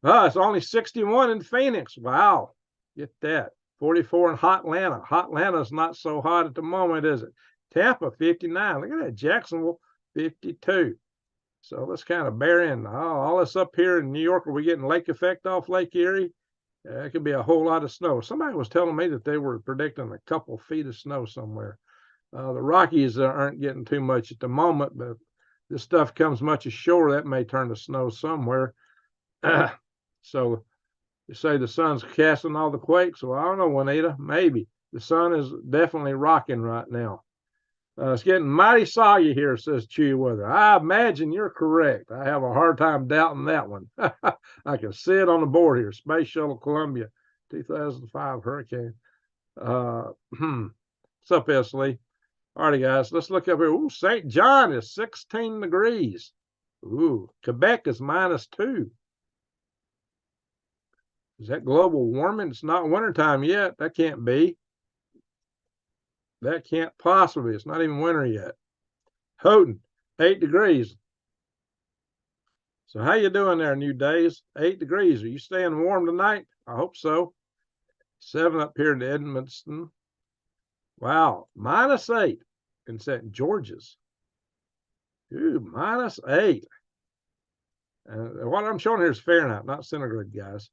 It's only 61 in Phoenix. Wow, get that. 44 in Hot Atlanta. Hot Atlanta's not so hot at the moment, is it? Tampa, 59. Look at that. Jacksonville, 52. So let's kind of bear in. All this up here in New York, are we getting lake effect off Lake Erie? It could be a whole lot of snow. Somebody was telling me that they were predicting a couple feet of snow somewhere. The Rockies aren't getting too much at the moment, but if this stuff comes much ashore, that may turn to snow somewhere. So you say the sun's casting all the quakes. Well, I don't know, Juanita. Maybe. The sun is definitely rocking right now. It's getting mighty soggy here, says Chewy Weather. I imagine you're correct. I have a hard time doubting that one. I can see it on the board here. Space Shuttle Columbia, 2005 hurricane. What's up, S. Lee? All right, guys, let's look up here. Ooh, St. John is 16 degrees. Ooh, Quebec is -2. Is that global warming? It's not wintertime yet. That can't be. That can't possibly. It's not even winter yet. Houghton, 8 degrees. So how you doing there, New Days? 8 degrees. Are you staying warm tonight? I hope so. 7 up here in Edmonton. Wow, -8 in St. George's. Ooh, -8. What I'm showing here is Fahrenheit, not centigrade, guys.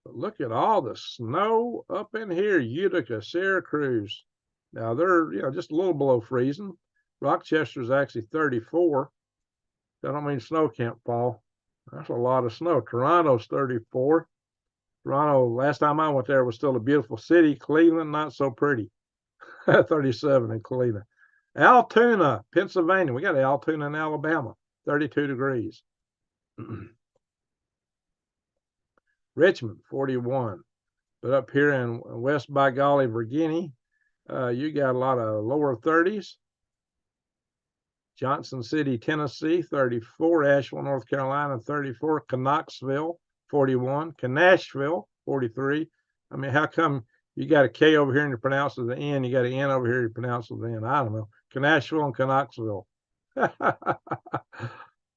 But look at all the snow up in here, Utica, Syracuse. Now they're just a little below freezing. Rochester's actually 34. That don't mean snow can't fall. That's a lot of snow. Toronto's 34. Toronto, last time I went there, was still a beautiful city. Cleveland, not so pretty. 37 in Cleveland. Altoona, Pennsylvania. We got Altoona in Alabama, 32 degrees. Richmond, 41. But up here in West by Golly, Virginia, you got a lot of lower 30s. Johnson City, Tennessee, 34. Asheville, North Carolina, 34. Knoxville, 41. Nashville, 43. I mean, how come you got a K over here and you pronounce it with an N? You got an N over here, you pronounce it with an N. I don't know. Nashville and Knoxville.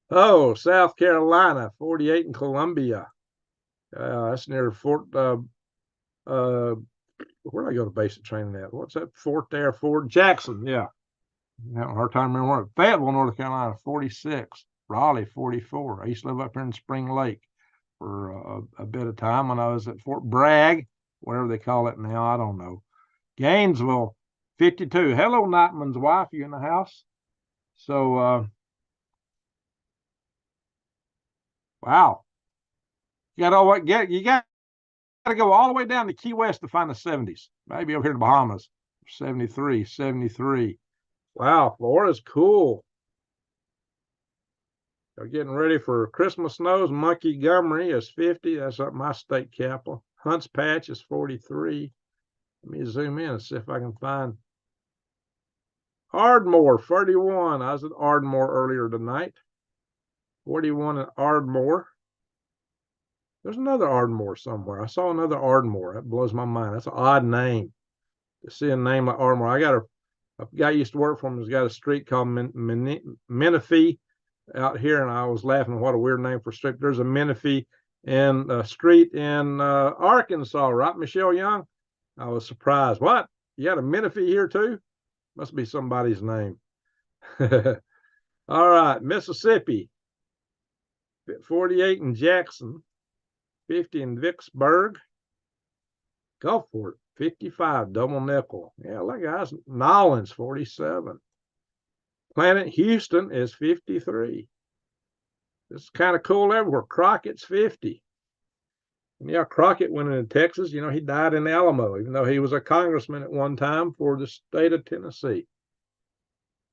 Oh, South Carolina, 48 in Columbia. That's near Fort, where did I go to basic training at? What's that Fort there? Fort Jackson, yeah. I have a hard time remembering. Fayetteville, North Carolina, 46. Raleigh, 44. I used to live up here in Spring Lake for a bit of time when I was at Fort Bragg, whatever they call it now. I don't know. Gainesville, 52. Hello, Nightman's wife. You in the house? So, wow. You got to go all the way down to Key West to find the 70s. Maybe over here in the Bahamas. 73, 73. Wow, Florida's cool. They're getting ready for Christmas snows. Montgomery is 50. That's up my state capital. Hunts Patch is 43. Let me zoom in and see if I can find Ardmore, 41. I was at Ardmore earlier tonight. 41 at Ardmore. There's another Ardmore somewhere. I saw another Ardmore. That blows my mind. That's an odd name. To see a name like Ardmore. A guy used to work for him. He's got a street called Menifee out here, and I was laughing. What a weird name for a street. There's a Menifee in a street in Arkansas, right, Michelle Young? I was surprised. What? You got a Menifee here too? Must be somebody's name. All right, Mississippi. 48 in Jackson. 50 in Vicksburg. Gulfport, 55, double nickel. Yeah, look, guys. Nolens, 47. Planet Houston is 53. This is kind of cool everywhere. Crockett's 50. And yeah, Crockett went into Texas. You know, he died in Alamo, even though he was a congressman at one time for the state of Tennessee.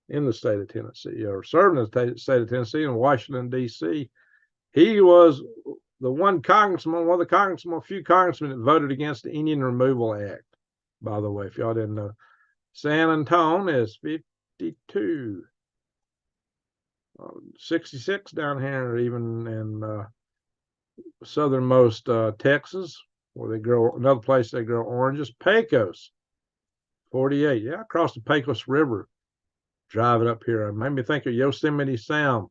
In the state of Tennessee, or serving in the state of Tennessee in Washington, D.C. He was the one of the few congressmen that voted against the Indian Removal Act, by the way, if y'all didn't know. San Antonio is 52. 66 down here, even in southernmost Texas, where they grow, another place they grow oranges. Pecos, 48. Yeah, across the Pecos River, driving up here. It made me think of Yosemite Sound.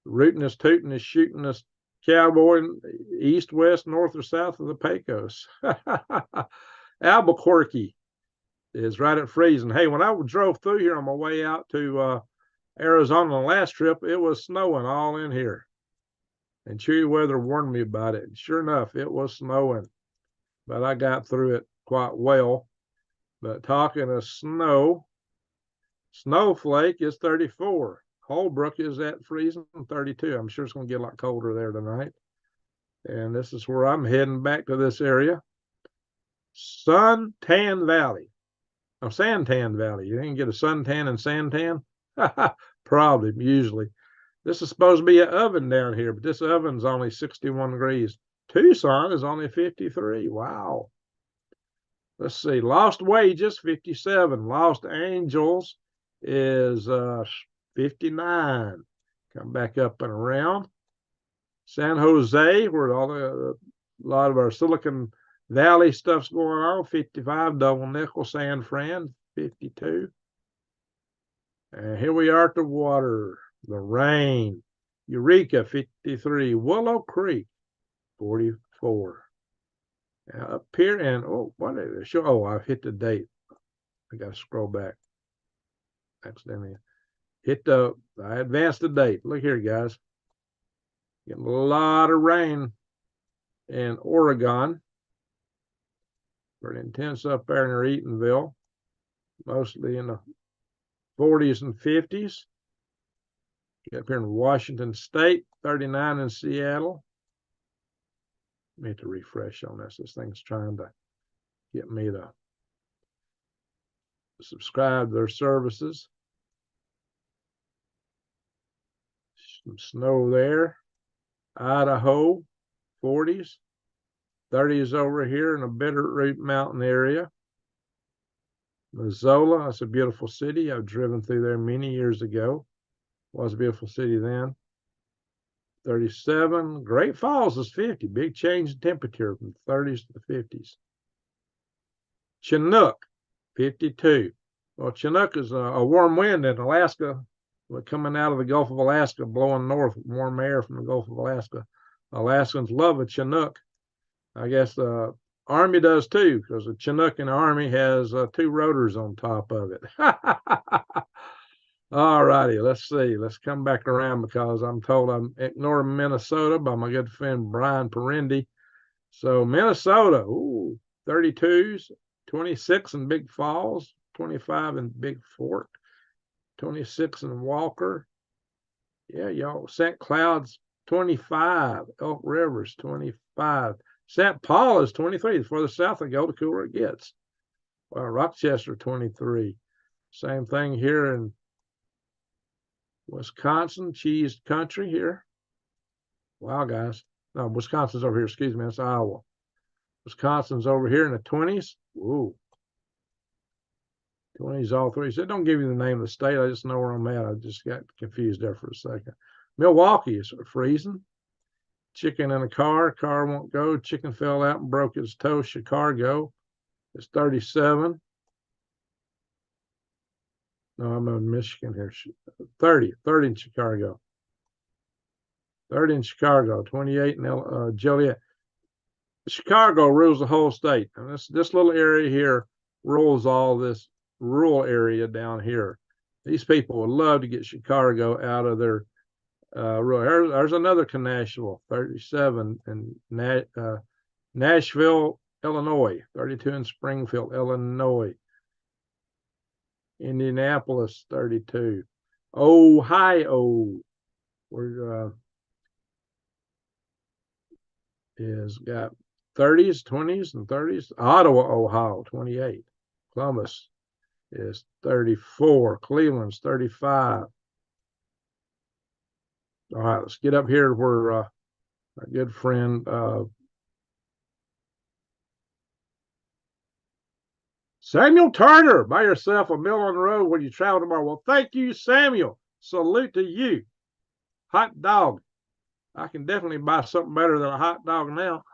Rootin' is tootin' is shooting us cowboy east, west, north, or south of the Pecos. Albuquerque is right at freezing. Hey, when I drove through here on my way out to Arizona on the last trip, it was snowing all in here. And Chewy Weather warned me about it. And sure enough, it was snowing. But I got through it quite well. But talking of snow, Snowflake is 34. Holbrook is at freezing, 32. I'm sure it's going to get a lot colder there tonight. And this is where I'm heading back to this area. Suntan Valley. Oh, Santan Valley. You can get a suntan and santan? Probably, usually. This is supposed to be an oven down here, but this oven's only 61 degrees. Tucson is only 53. Wow. Let's see. Lost Wages, 57. Lost Angels is 59. Come back up and around. San Jose, where a lot of our Silicon Valley stuff's going on, 55. Double nickel. San Fran, 52. And here we are at the water, the rain. Eureka, 53. Willow Creek, 44. Now up here, and what did it show? Oh, I've hit the date. I got to scroll back. Accidentally I advanced the date. Look here, guys. Getting a lot of rain in Oregon. Pretty intense up there near Eatonville. Mostly in the 40s and 50s. Up here in Washington State, 39 in Seattle. I need to refresh on this. This thing's trying to get me to subscribe to their services. Some snow there. Idaho, 40s. 30s over here in the Bitterroot Mountain area. Missoula, that's a beautiful city. I've driven through there many years ago. Was a beautiful city then. 37. Great Falls is 50. Big change in temperature from the 30s to the 50s. Chinook, 52. Well, Chinook is a warm wind in Alaska, coming out of the Gulf of Alaska, blowing north, warm air from the Gulf of Alaska. Alaskans love a Chinook. I guess the Army does too, because the Chinook in the Army has 2 rotors on top of it. All righty, let's see. Let's come back around because I'm told I'm ignoring Minnesota by my good friend Brian Perendi. So Minnesota, 32s, 26 in Big Falls, 25 in Big Fork, 26 in Walker. Yeah, y'all. St. Cloud's 25, Elk River's 25. St. Paul is 23. The further south I go, the cooler it gets. Rochester 23. Same thing here in Wisconsin, cheese country here. Wow, guys. No, Wisconsin's over here. Excuse me. That's Iowa. Wisconsin's over here in the 20s. Whoa. 20s all three. So it don't give you the name of the state. I just know where I'm at. I just got confused there for a second. Milwaukee is freezing. Chicken in a car won't go. Chicken fell out and broke his toe. Chicago is 37. No, I'm in Michigan here. 30 in Chicago. 30 in Chicago, 28 in Joliet. Chicago rules the whole state. And this little area here rules all this rural area down here. These people would love to get Chicago out of their rural. There's another Nashville, 37 in Nashville, Illinois, 32 in Springfield, Illinois. Indianapolis, 32. Ohio, where is got 30s, 20s, and 30s. Ottawa, Ohio, 28. Columbus is 34. Cleveland's 35. All right, let's get up here where our good friend Samuel Turner, buy yourself a meal on the road when you travel tomorrow. Well, thank you, Samuel. Salute to you. Hot dog. I can definitely buy something better than a hot dog now.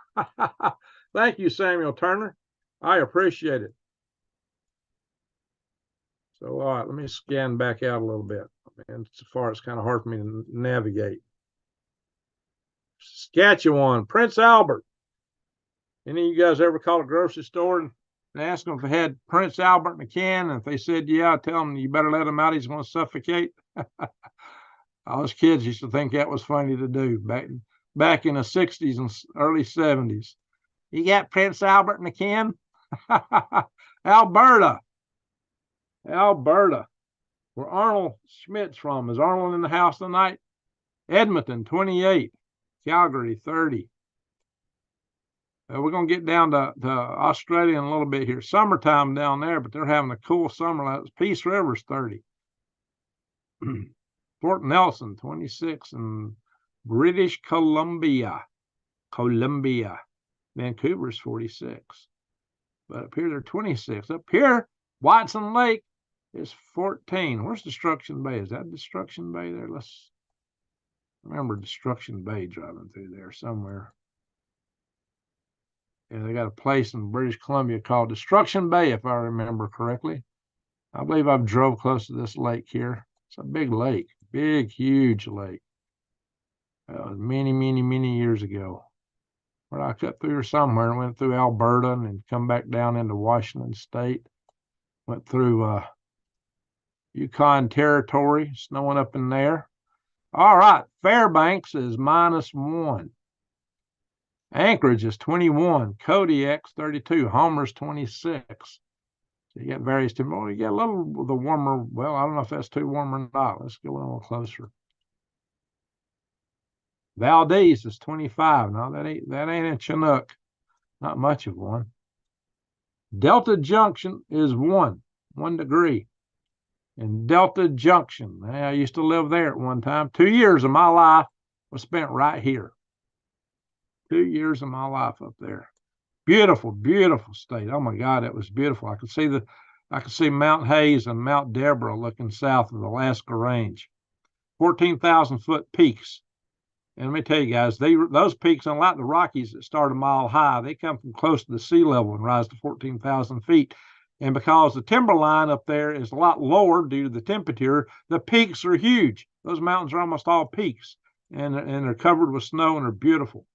Thank you, Samuel Turner. I appreciate it. So, all right, let me scan back out a little bit. And so far, it's kind of hard for me to navigate. Saskatchewan, Prince Albert. Any of you guys ever call a grocery store and ask them if they had Prince Albert in a can? And if they said, yeah, tell them you better let him out. He's going to suffocate. All us kids used to think that was funny to do back in the 60s and early 70s. You got Prince Albert in a can? Alberta, where Arnold Schmidt's from. Is Arnold in the house tonight? Edmonton, 28. Calgary, 30. We're going to get down to Australia in a little bit here. Summertime down there, but they're having a cool summer. Peace River's 30. Fort Nelson, 26. And British Columbia. Vancouver's 46. But up here, they're 26. Up here, Watson Lake is 14. Where's Destruction Bay? Is that Destruction Bay there? Let's remember Destruction Bay driving through there somewhere. Yeah, they got a place in British Columbia called Destruction Bay, if I remember correctly. I believe I've drove close to this lake here. It's a big lake, big, huge lake. Many years ago. Where I cut through somewhere and went through Alberta and then come back down into Washington State. Went through Yukon Territory, snowing up in there. All right, Fairbanks is -1. Anchorage is 21. Kodiak's 32. Homer's 26. So you got various temperatures. You get a little the warmer. Well, I don't know if that's too warm or not. Let's go a little closer. Valdez is 25. No, that ain't in Chinook. Not much of one. Delta Junction is 1 degree. In Delta Junction, I used to live there at one time. 2 years of my life was spent right here. 2 years of my life up there. Beautiful, beautiful state. Oh my God, it was beautiful. I could see Mount Hayes and Mount Deborah looking south of the Alaska Range. 14,000 foot peaks. And let me tell you guys, those peaks, unlike the Rockies that start a mile high, they come from close to the sea level and rise to 14,000 feet. And because the timberline up there is a lot lower due to the temperature, the peaks are huge. Those mountains are almost all peaks, and they're covered with snow and they're beautiful.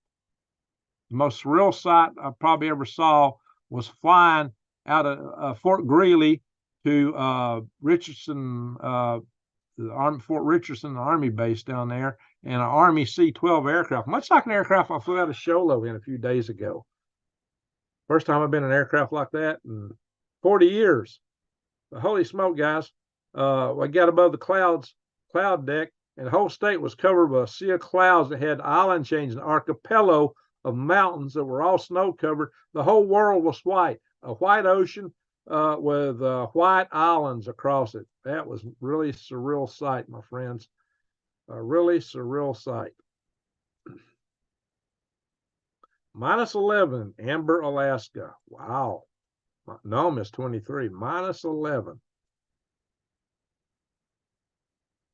The most surreal sight I probably ever saw was flying out of Fort Greely to Richardson, Fort Richardson, the Army base down there, and an Army C-12 aircraft, much like an aircraft I flew out of Show Low in a few days ago. First time I've been in an aircraft like that, and 40 years. Holy smoke, guys. I got above the cloud deck, and the whole state was covered with a sea of clouds that had island chains, an archipelago of mountains that were all snow covered. The whole world was white, a white ocean with white islands across it. That was really surreal sight, my friends. A really surreal sight. Minus 11, Amber, Alaska. Wow. Nome is 23. Minus 11.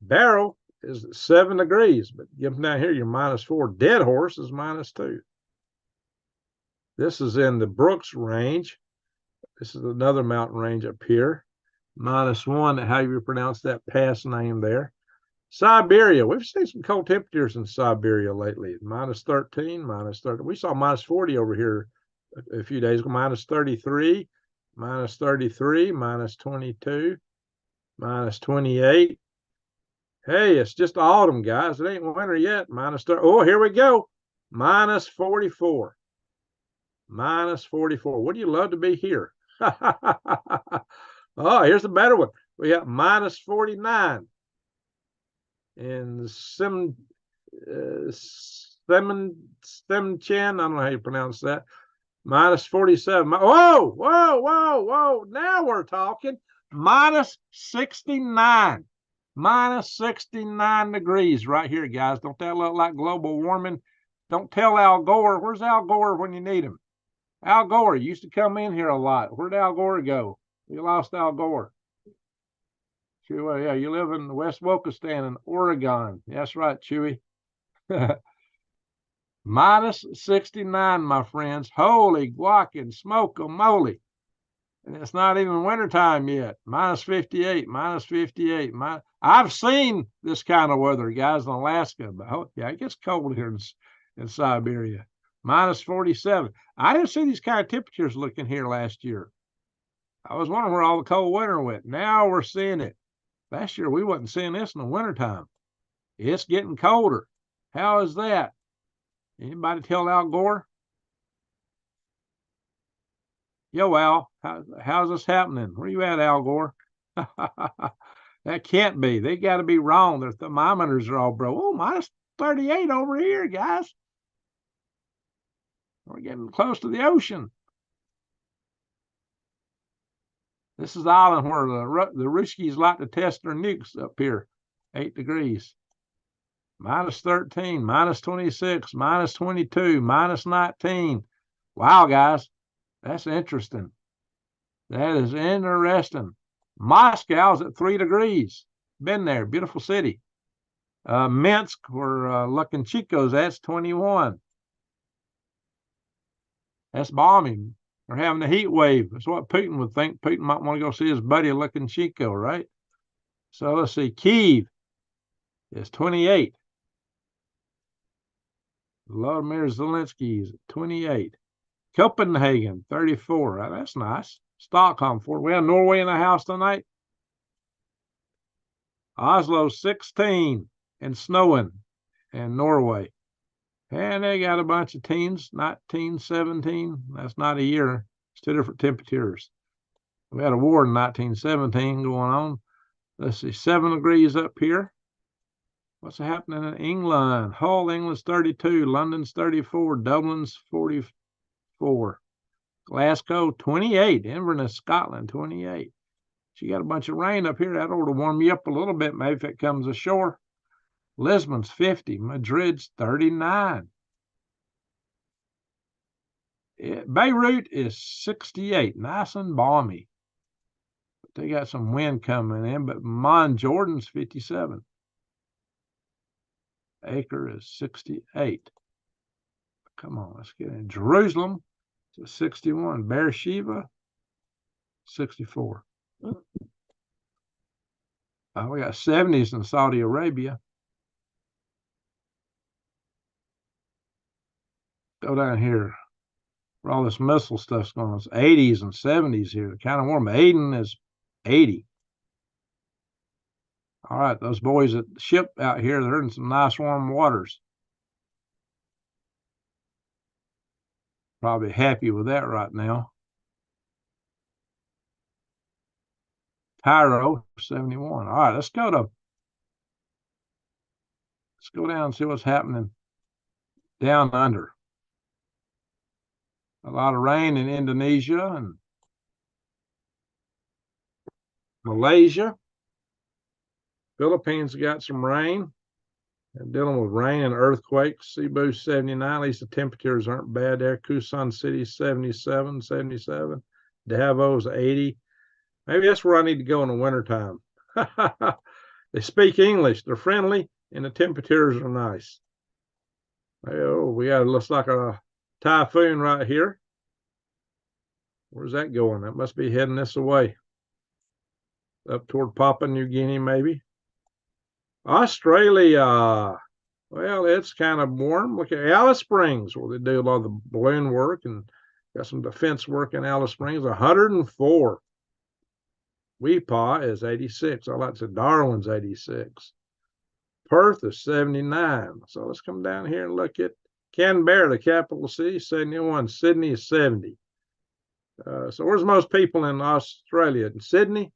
Barrow is 7 degrees, but give them down here, you're minus 4. Dead Horse is minus 2. This is in the Brooks Range. This is another mountain range up here. Minus 1, how you pronounce that pass name there. Siberia, we've seen some cold temperatures in Siberia lately. Minus 13, minus 30. We saw minus 40 over here a few days ago. Minus 33, minus 33, minus 22, minus 28. Hey, it's just autumn, guys. It ain't winter yet. Minus 30. Oh, here we go. Minus 44. Minus 44. Wouldn't you love to be here? Oh, here's the better one. We got minus 49. In Simchen, I don't know how you pronounce that. Minus 47. Whoa, whoa, whoa, whoa. Now we're talking. Minus 69. Minus 69 degrees right here, guys. Don't that look like global warming? Don't tell Al Gore. Where's Al Gore when you need him? Al Gore used to come in here a lot. Where'd Al Gore go? We lost Al Gore. Chewy, yeah, you live in West Wokistan in Oregon. That's right, Chewy. Minus 69, my friends. Holy guac smoke-a-moly. And it's not even wintertime yet. Minus 58, minus 58. I've seen this kind of weather, guys, in Alaska. But yeah, it gets cold here in Siberia. Minus 47. I didn't see these kind of temperatures looking here last year. I was wondering where all the cold winter went. Now we're seeing it. Last year, we wasn't seeing this in the wintertime. It's getting colder. How is that? Anybody tell Al Gore? Yo, Al, how's this happening? Where you at, Al Gore? That can't be. They got to be wrong. Their thermometers are all broke. Oh, minus 38 over here, guys. We're getting close to the ocean. This is the island where the Ruskies like to test their nukes up here. 8 degrees. Minus 13, minus 26, minus 22, minus 19. Wow, guys. That's interesting. That is interesting. Moscow's at 3 degrees. Been there. Beautiful city. Minsk, where Lukashenko's that's 21. That's bombing. They're having a heat wave. That's what Putin would think. Putin might want to go see his buddy Lukashenko, right? So let's see. Kyiv is 28. Vladimir Zelensky is 28. Copenhagen, 34. That's nice. Stockholm, 4. We have Norway in the house tonight. Oslo, 16. And snowing in Norway. And they got a bunch of teens, 19, 17. That's not a year. It's 2 different temperatures. We had a war in 1917 going on. Let's see, 7 degrees up here. What's happening in England? Hull, England's 32. London's 34. Dublin's 44. Glasgow, 28. Inverness, Scotland, 28. She got a bunch of rain up here. That ought to warm you up a little bit, maybe if it comes ashore. Lisbon's 50. Madrid's 39. Beirut is 68. Nice and balmy. But they got some wind coming in. But Jordan's 57. Acre is 68. Come on, let's get in. Jerusalem is 61. Beersheba, 64. We got 70s in Saudi Arabia. Go down here where all this missile stuff's going on. It's 80s and 70s here. Kind of warm. Aden is 80. All right, those boys at the ship out here, they're in some nice warm waters. Probably happy with that right now. Cairo, 71. All right, let's go down and see what's happening down under. A lot of rain in Indonesia and Malaysia. Philippines got some rain. And dealing with rain and earthquakes. Cebu 79. At least the temperatures aren't bad there. Quezon City 77, 77. Davos 80. Maybe that's where I need to go in the wintertime. They speak English. They're friendly, and the temperatures are nice. Oh, we got, it looks like a typhoon right here. Where's that going? That must be heading this way. Up toward Papua New Guinea, maybe. Australia, well, it's kind of warm. Look at Alice Springs, where they do a lot of the balloon work and got some defense work in Alice Springs. 104. Weepaw is 86. I like to say Darwin's 86. Perth is 79. So let's come down here and look at Canberra, the capital city, 71. Sydney is 70. So where's most people in Australia? In Sydney?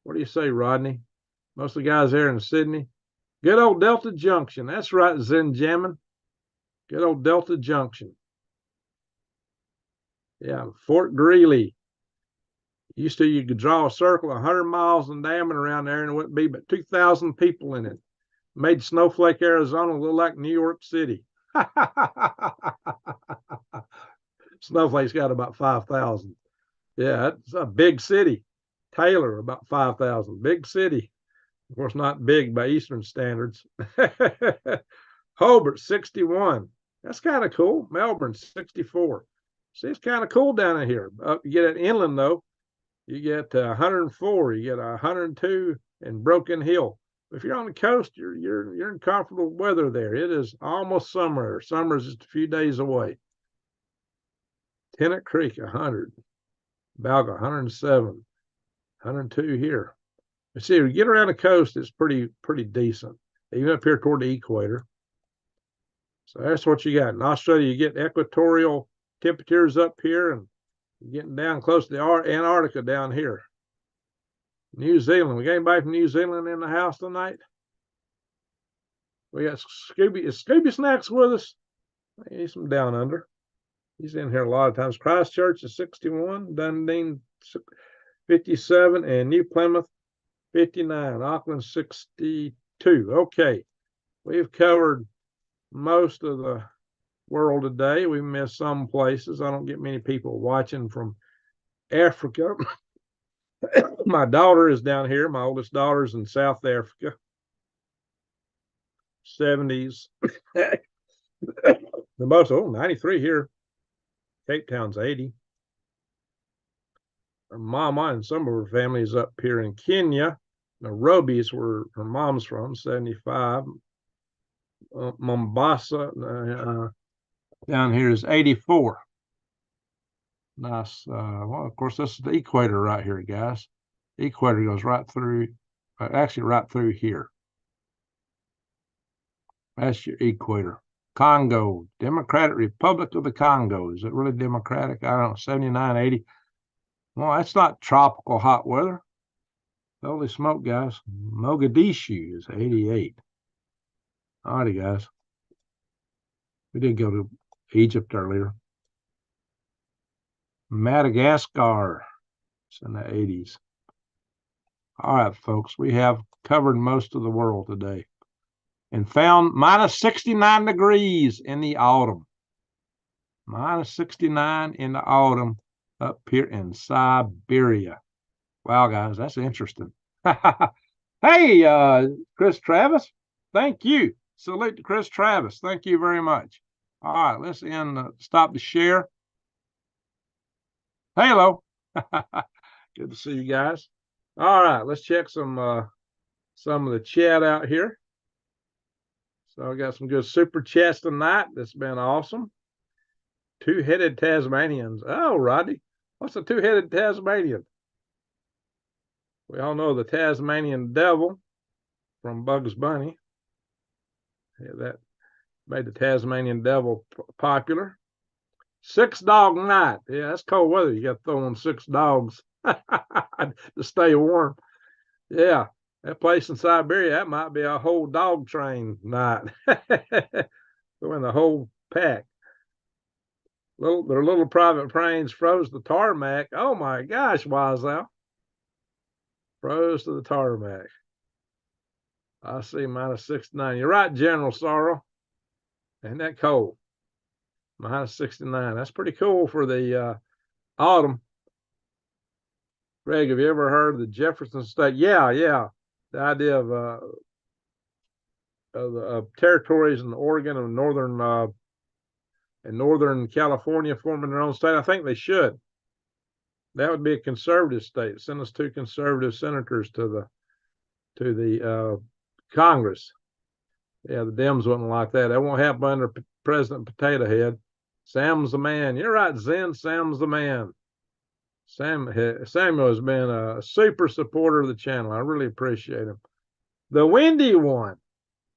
What do you say, Rodney? Most of the guys there in Sydney. Good old Delta Junction. That's right, Zenjamin. Good old Delta Junction. Yeah, Fort Greely. Used to, you could draw a circle 100 miles in diameter around there, and it wouldn't be but 2,000 people in it. Made Snowflake, Arizona look like New York City. Snowflake's got about 5,000. Yeah, it's a big city. Taylor, about 5,000. Big city. Of course, not big by Eastern standards. Hobart, 61. That's kind of cool. Melbourne, 64. See, it's kind of cool down in here. You get it inland, though. You get 104. You get 102 in Broken Hill. If you're on the coast, you're in comfortable weather there. It is almost summer. Summer is just a few days away. Tennant Creek, 100. Balga, 107. 102 here. You see, if you get around the coast, it's pretty decent, even up here toward the equator. So that's what you got. In Australia, you get equatorial temperatures up here, and you're getting down close to the Antarctica down here. New Zealand. We got anybody from New Zealand in the house tonight? We got Scooby. Is Scooby Snacks with us? He's from down under. He's in here a lot of times. Christchurch is 61, Dundee 57, and New Plymouth 59, Auckland 62. Okay, we've covered most of the world today. We missed some places. I don't get many people watching from Africa. My daughter is down here. My oldest daughter's in South Africa. 70s. The most, 93 here. Cape Town's 80. Her mama and some of her family is up here in Kenya. Nairobi is where her mom's from, 75. Mombasa down here is 84. Nice. Well, of course, this is the equator right here, guys. The equator goes right through, actually right through here. That's your equator. Congo, Democratic Republic of the Congo. Is it really democratic? I don't know, 79, 80. Well, that's not tropical hot weather. Holy smoke, guys. Mogadishu is 88. All righty, guys. We did go to Egypt earlier. Madagascar. It's in the 80s. All right, folks. We have covered most of the world today and found minus 69 degrees in the autumn. Minus 69 in the autumn up here in Siberia. Wow, guys, that's interesting. Hey, Chris Travis, thank you. Salute to Chris Travis. Thank you very much. All right, let's stop the share. Hello. Good to see you guys. All right, let's check some of the chat out here. So I got some good super chats tonight. That's been awesome. Two-headed Tasmanians. Oh, Rodney, what's a two-headed Tasmanian? We all know the Tasmanian devil from Bugs Bunny. Yeah, that made the Tasmanian devil popular. 6 dog night. Yeah, that's cold weather. You got to throw on 6 dogs to stay warm. Yeah, that place in Siberia, that might be a whole dog train night. Going the whole pack. Their little private planes froze the tarmac. Oh my gosh, Wiseau. Froze to the tarmac. I see minus 69. You're right, General Sorrow. Ain't that cold? Minus 69. That's pretty cool for the autumn. Greg, have you ever heard of the Jefferson State? Yeah, yeah. The idea of territories in Oregon and Northern California forming their own state. I think they should. That would be a conservative state. Send us 2 conservative senators to the Congress. Yeah, the Dems wouldn't like that. That won't happen under President Potato Head. Sam's the man. You're right, Zen. Sam's the man. Samuel has been a super supporter of the channel. I really appreciate him. The windy one.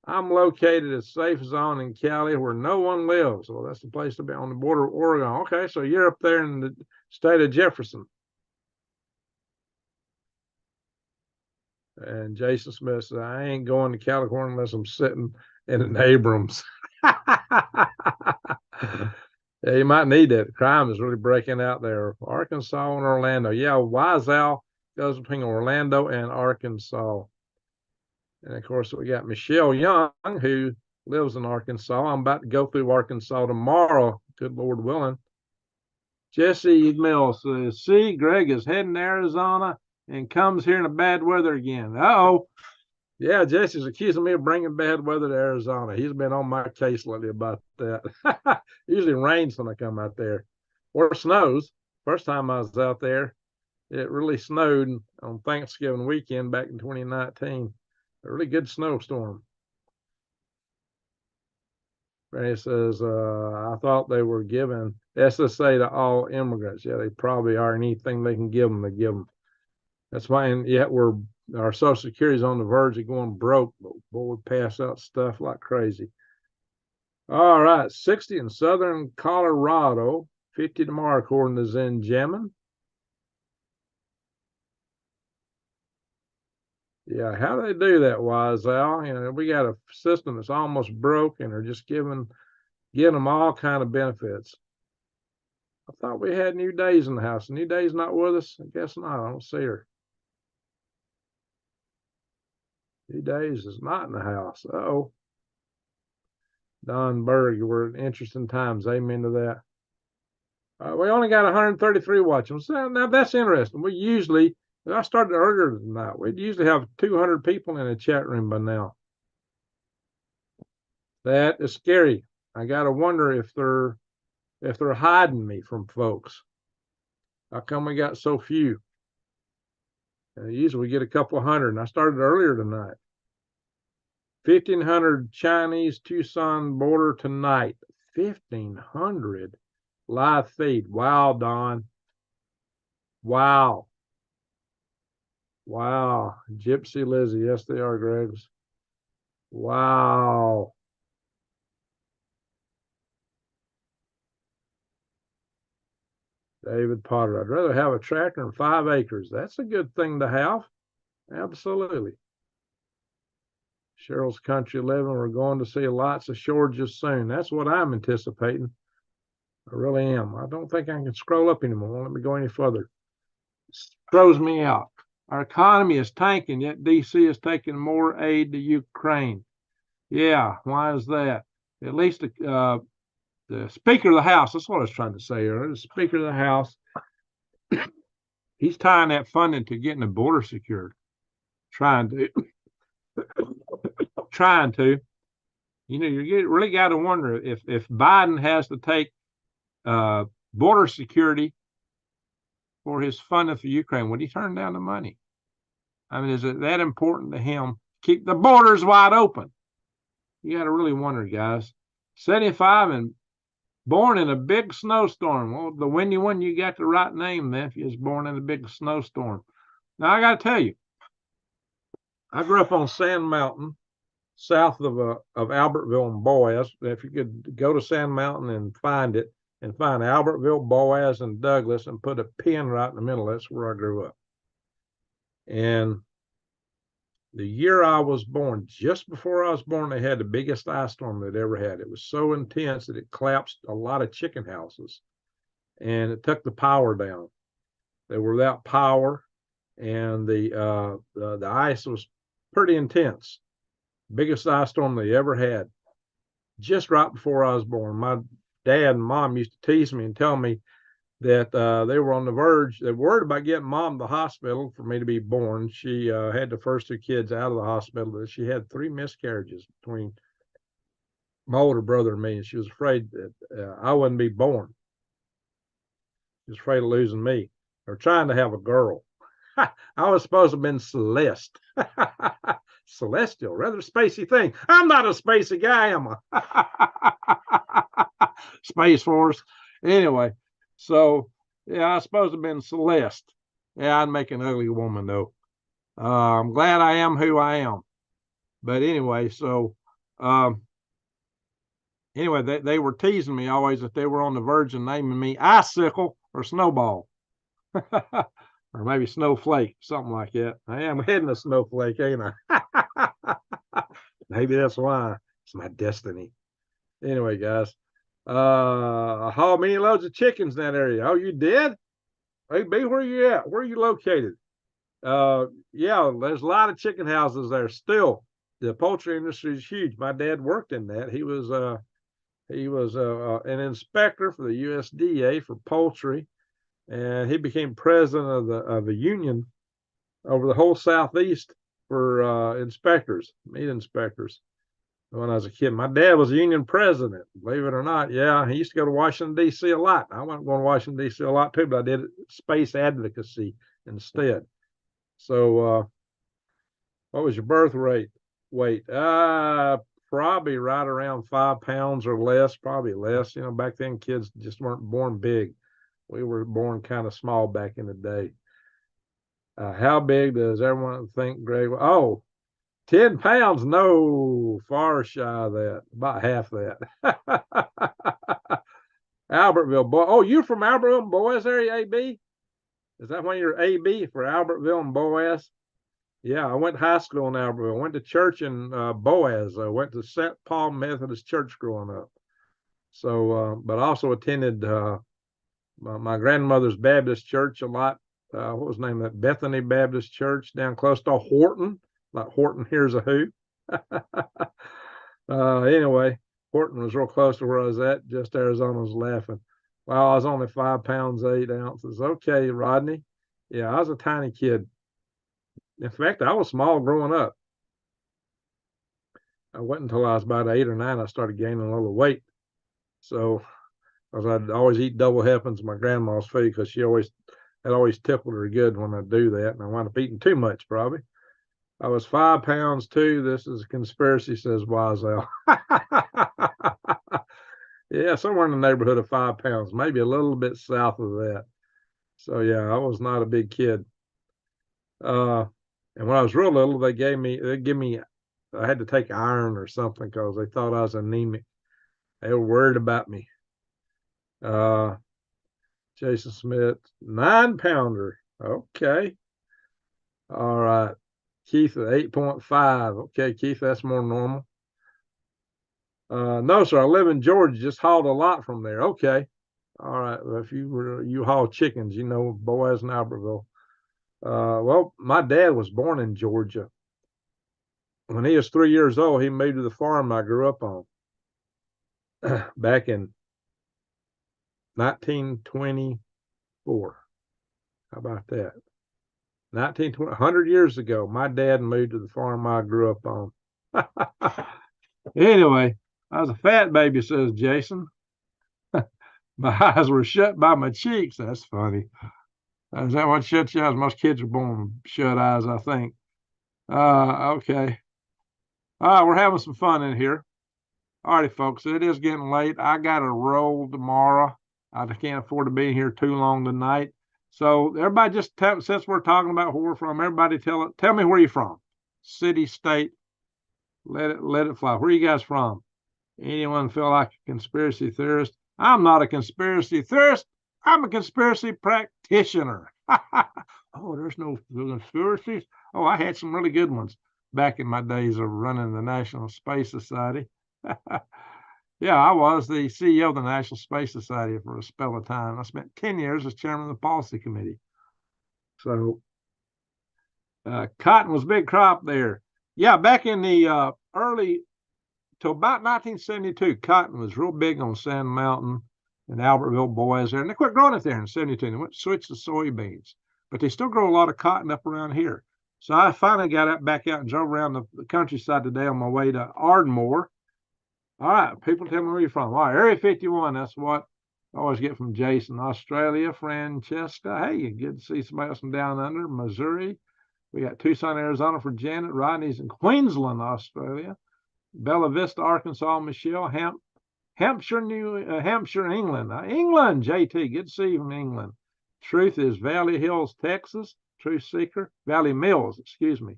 I'm located at a safe zone in Cali where no one lives. Well, that's the place to be, on the border of Oregon. Okay, so you're up there in the state of Jefferson. And Jason Smith said, I ain't going to California unless I'm sitting in an Abrams. Yeah, you might need that. Crime is really breaking out there. Arkansas and Orlando. Yeah, Wiseau goes between Orlando and Arkansas. And of course, we got Michelle Young, who lives in Arkansas. I'm about to go through Arkansas tomorrow, good Lord willing. Jesse Mills says, see, Greg is heading to Arizona and comes here in a bad weather again. Uh-oh. Yeah, Jesse's accusing me of bringing bad weather to Arizona. He's been on my case lately about that. Usually rains when I come out there, or snows. First time I was out there, it really snowed on Thanksgiving weekend back in 2019. A really good snowstorm. Ray says, I thought they were giving SSA to all immigrants. Yeah, they probably are. Anything they can give them, they give them. That's why, and yet our Social Security is on the verge of going broke. But boy, we pass out stuff like crazy. All right, 60 in southern Colorado, 50 tomorrow, according to Zen Gemin. Yeah, how do they do that, Wiseau? You know, we got a system that's almost broke, and they're just giving them all kind of benefits. I thought we had New Days in the house. New Day's not with us? I guess not. I don't see her. New Days is not in the house. Uh-oh. Don Berg, we're in interesting times. Amen to that. We only got 133 watching. So now that's interesting. I started earlier tonight. We'd usually have 200 people in the chat room by now. That is scary. I got to wonder if they're hiding me from folks. How come we got so few? Usually we get a couple of hundred, and I started earlier tonight. 1,500 Chinese Tucson border tonight. 1,500 live feed. Wow, Don. Wow. Wow. Gypsy Lizzie. Yes, they are, Gregs. Wow. David Potter. I'd rather have a tractor than 5 acres. That's a good thing to have. Absolutely. Cheryl's Country Living. We're going to see lots of shortages soon. That's what I'm anticipating. I really am. I don't think I can scroll up anymore. Won't let me go any further. It throws me out. Our economy is tanking, yet DC is taking more aid to Ukraine. Yeah, why is that? At least the Speaker of the House, that's what I was trying to say earlier. The Speaker of the House, he's tying that funding to getting the border secured. Trying to. You know, you really got to wonder if Biden has to take border security for his funding for Ukraine, would he turn down the money? I mean, is it that important to him? Keep the borders wide open. You got to really wonder, guys. 75 and born in a big snowstorm. Well, the windy one, you got the right name, man, if you was born in a big snowstorm. Now, I got to tell you, I grew up on Sand Mountain, south of Albertville and Boaz. If you could go to Sand Mountain and find it, and find Albertville, Boaz, and Douglas, and put a pin right in the middle, that's where I grew up. And The year I was born, just before I was born, they had the biggest ice storm they'd ever had. It was so intense that it collapsed a lot of chicken houses and it took the power down. They were without power, and the ice was pretty intense. Biggest ice storm they ever had. Just right before I was born, my dad and mom used to tease me and tell me that they were on the verge. They were worried about getting mom to the hospital for me to be born. She had the first two kids out of the hospital. She had 3 miscarriages between my older brother and me, and she was afraid that I wouldn't be born. She was afraid of losing me. They were trying to have a girl. I was supposed to have been Celeste. Celestial, rather spacey thing. I'm not a spacey guy, am I? Space Force. Anyway, so yeah, I was supposed to have been Celeste. Yeah, I'd make an ugly woman though. I'm glad I am who I am. But anyway, so anyway, they were teasing me always that they were on the verge of naming me Icicle or Snowball. Or maybe Snowflake, something like that. I am heading a snowflake, ain't I? Maybe that's why. It's my destiny. Anyway, guys, I hauled many loads of chickens in that area. Oh, you did? Hey, B, where you at? Where are you located? Yeah, there's a lot of chicken houses there still. The poultry industry is huge. My dad worked in that. He was an inspector for the USDA for poultry, and he became president of the union over the whole Southeast for inspectors, meat inspectors. When I was a kid, my dad was a union president, believe it or not. Yeah, he used to go to Washington, D.C. a lot. I went going to Washington, D.C. a lot too, but I did space advocacy instead. So what was your birth rate? Weight? Probably right around 5 pounds or less, probably less. You know, back then kids just weren't born big. We were born kind of small back in the day. How big does everyone think Greg? Oh, 10 pounds? No, far shy of that. About half that. Albertville, boy. Oh, you're from Albertville and Boaz area, AB? Is that when you're AB for Albertville and Boaz? Yeah, I went to high school in Albertville. I went to church in Boaz. I went to St. Paul Methodist Church growing up. So, but I also attended my grandmother's Baptist church a lot. What was the name of that? Bethany Baptist Church down close to Horton. Like Horton Hears a Who. Anyway, Horton was real close to where I was at. Just Arizona was laughing. Wow, I was only 5 pounds, 8 ounces. Okay, Rodney. Yeah, I was a tiny kid. In fact, I was small growing up. I wasn't until I was about 8 or 9 I started gaining a little weight. So, because I'd always eat double helpings of my grandma's food because she always tickled her good when I do that, and I wound up eating too much probably. I was 5 pounds too. This is a conspiracy, says Wiesel. Yeah, somewhere in the neighborhood of 5 pounds, maybe a little bit south of that. So yeah, I was not a big kid. And when I was real little, they'd give me, I had to take iron or something because they thought I was anemic. They were worried about me. Jason Smith, 9-pounder. Okay. All right. Keith at 8.5. Okay, Keith, that's more normal. No, sir, I live in Georgia. Just hauled a lot from there. Okay. All right. Well, if you haul chickens, you know, Boaz and Albertville. Well, my dad was born in Georgia. When he was 3 years old, he moved to the farm I grew up on back in 1924. How about that? 100 years ago, my dad moved to the farm I grew up on. Anyway, I was a fat baby, says Jason. My eyes were shut by my cheeks. That's funny. Is that what shut your eyes? Most kids are born with shut eyes, I think. Okay. All right, we're having some fun in here. All righty, folks, it is getting late. I got to roll tomorrow. I can't afford to be here too long tonight. So everybody just since we're talking about where we're from, everybody tell me where you're from. City, state, let it fly. Where are you guys from? Anyone feel like a conspiracy theorist? I'm not a conspiracy theorist. I'm a conspiracy practitioner. Oh, there's no conspiracies. Oh, I had some really good ones. back in my days of running the National Space Society. Yeah, I was the CEO of the National Space Society for a spell of time. I spent 10 years as chairman of the policy committee. So cotton was a big crop there. Yeah, back in the early, till about 1972, cotton was real big on Sand Mountain and Albertville, Boys there. And they quit growing it there in 72. They went switched to soybeans. But they still grow a lot of cotton up around here. So I finally got back out and drove around the countryside today on my way to Ardmore. All right, people tell me where you're from. All right, Area 51, that's what I always get from Jason. Australia, Francesca. Hey, good to see somebody else from down under. Missouri. We got Tucson, Arizona for Janet. Rodney's in Queensland, Australia. Bella Vista, Arkansas. Michelle. Hampshire, Hampshire, England. England, JT. Good to see you from England. Truth is Valley Hills, Texas. Truth Seeker. Valley Mills, excuse me.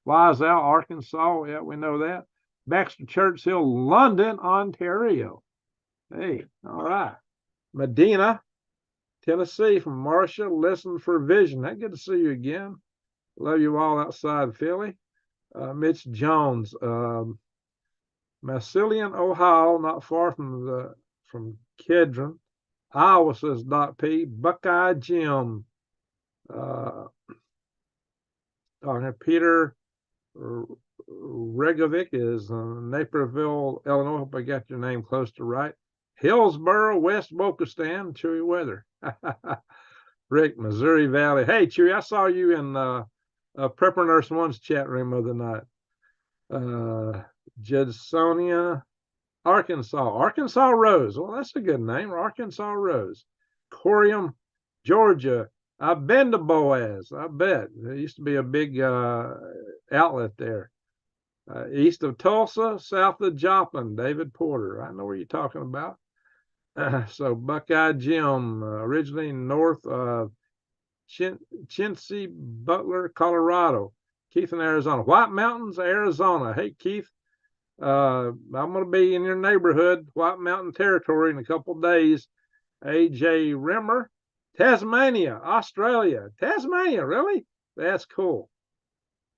Wysau, Arkansas. Yeah, we know that. Baxter Churchill, London, Ontario. Hey, all right. Medina, Tennessee from Marcia. Listen for Vision. Hey, good to see you again. Love you all outside Philly. Mitch Jones, Massillon, Ohio, not far from Kedron. Iowa says Dot P. Buckeye Jim. Peter Regovic is Naperville, Illinois. Hope I got your name close to right. Hillsboro, West Bocastan, chewy weather. Rick, Missouri Valley. Hey, Chewy, I saw you in Prepper Nurse One's chat room the other night. Judsonia, Arkansas. Arkansas Rose. Well, that's a good name. Arkansas Rose. Corium, Georgia. I've been to Boaz. I bet. There used to be a big outlet there. East of Tulsa, south of Joplin. David Porter. I know where you're talking about. So Buckeye Jim, originally north of Chauncey, Butler, Colorado. Keith in Arizona. White Mountains, Arizona. Hey, Keith, I'm going to be in your neighborhood, White Mountain territory, in a couple of days. AJ Rimmer, Tasmania, Australia. Tasmania, really? That's cool.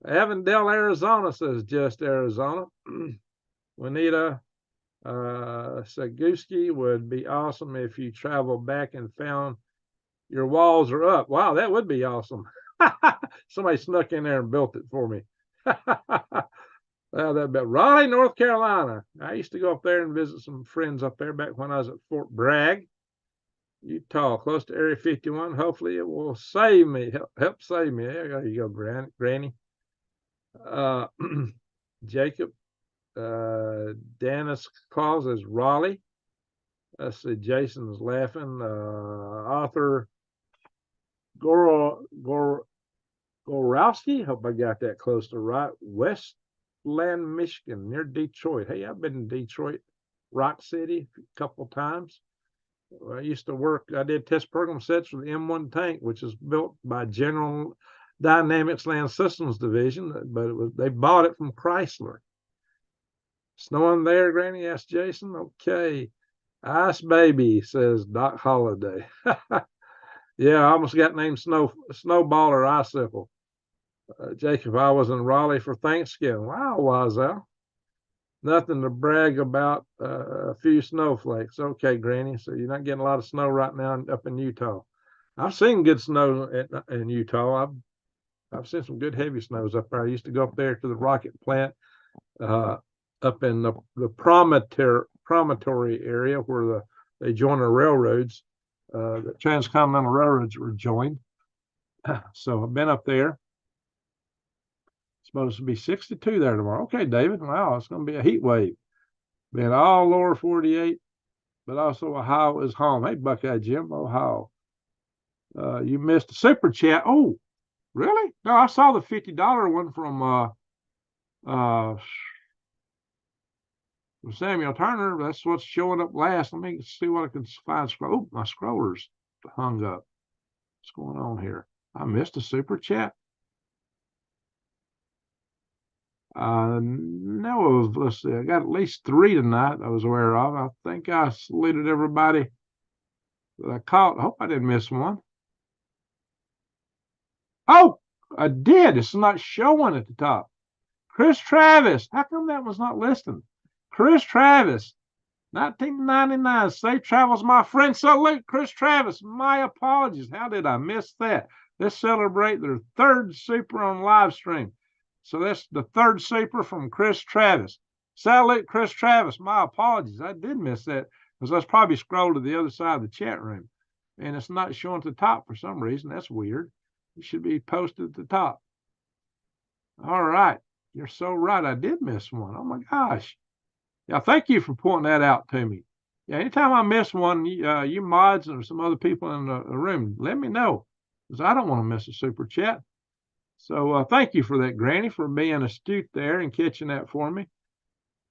Avondale, Arizona says just Arizona. Juanita Saguski, would be awesome if you travel back and found your walls are up. Wow, that would be awesome. Somebody snuck in there and built it for me. Well, that'd be Raleigh, North Carolina. I used to go up there and visit some friends up there back when I was at Fort Bragg, Utah, close to Area 51. Hopefully it will save me, help save me. There you go, Granny. Jacob, Dennis Claus is Raleigh. Let's see, Jason's laughing. Author Gorowski, hope I got that close to right. Westland, Michigan, near Detroit. Hey, I've been in Detroit, Rock City a couple times. I used to work, I did test program sets for the M1 tank, which is built by General Dynamics Land Systems Division, but they bought it from Chrysler. Snowing there, Granny? Asked Jason. Okay. Ice Baby, says Doc Holiday. Yeah, I almost got named Snowball or Icicle. Jacob, I was in Raleigh for Thanksgiving. Wow, Wazell. Nothing to brag about, a few snowflakes. Okay, Granny, so you're not getting a lot of snow right now up in Utah. I've seen good snow in Utah. I've seen some good heavy snows up there. I used to go up there to the rocket plant up in the promontory area where they join the railroads. The transcontinental railroads were joined. So I've been up there. Supposed to be 62 there tomorrow. Okay, David. Wow, it's going to be a heat wave. Being all lower 48, but also Ohio is home. Hey, Buckeye Jim, Ohio. You missed a super chat. Oh, really? No, I saw the $50 one from Samuel Turner. That's what's showing up last. Let me see what I can find. Oh, my scroller's hung up. What's going on here? I missed a super chat. No, let's see. I got at least 3 tonight I was aware of. I think I saluted everybody that I caught. I hope I didn't miss one. Oh, I did. It's not showing at the top. Chris Travis. How come that was not listed? Chris Travis, 1999. Safe travels, my friend. Salute, Chris Travis. My apologies. How did I miss that? Let's celebrate their third super on live stream. So that's the third super from Chris Travis. Salute, Chris Travis. My apologies. I did miss that because I was probably scrolled to the other side of the chat room. And it's not showing at the top for some reason. That's weird. It should be posted at the top. All right. You're so right. I did miss one. Oh, my gosh. Yeah, thank you for pointing that out to me. Yeah, anytime I miss one, you mods or some other people in the room, let me know because I don't want to miss a super chat. So thank you for that, Granny, for being astute there and catching that for me.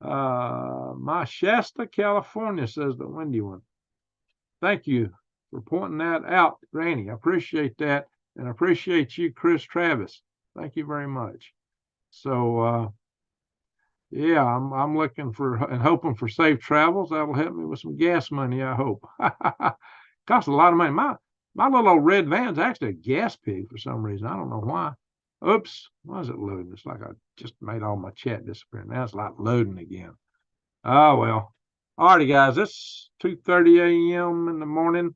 My Shasta, California, says the windy one. Thank you for pointing that out, Granny. I appreciate that, and I appreciate you, Chris Travis. Thank you very much. So, yeah, I'm looking for and hoping for safe travels. That'll help me with some gas money, I hope. Costs a lot of money. My little old red van's actually a gas pig for some reason. I don't know why. Oops, why is it loading? It's like I just made all my chat disappear. Now it's like loading again. Oh, well. All righty, guys. It's 2:30 a.m. in the morning.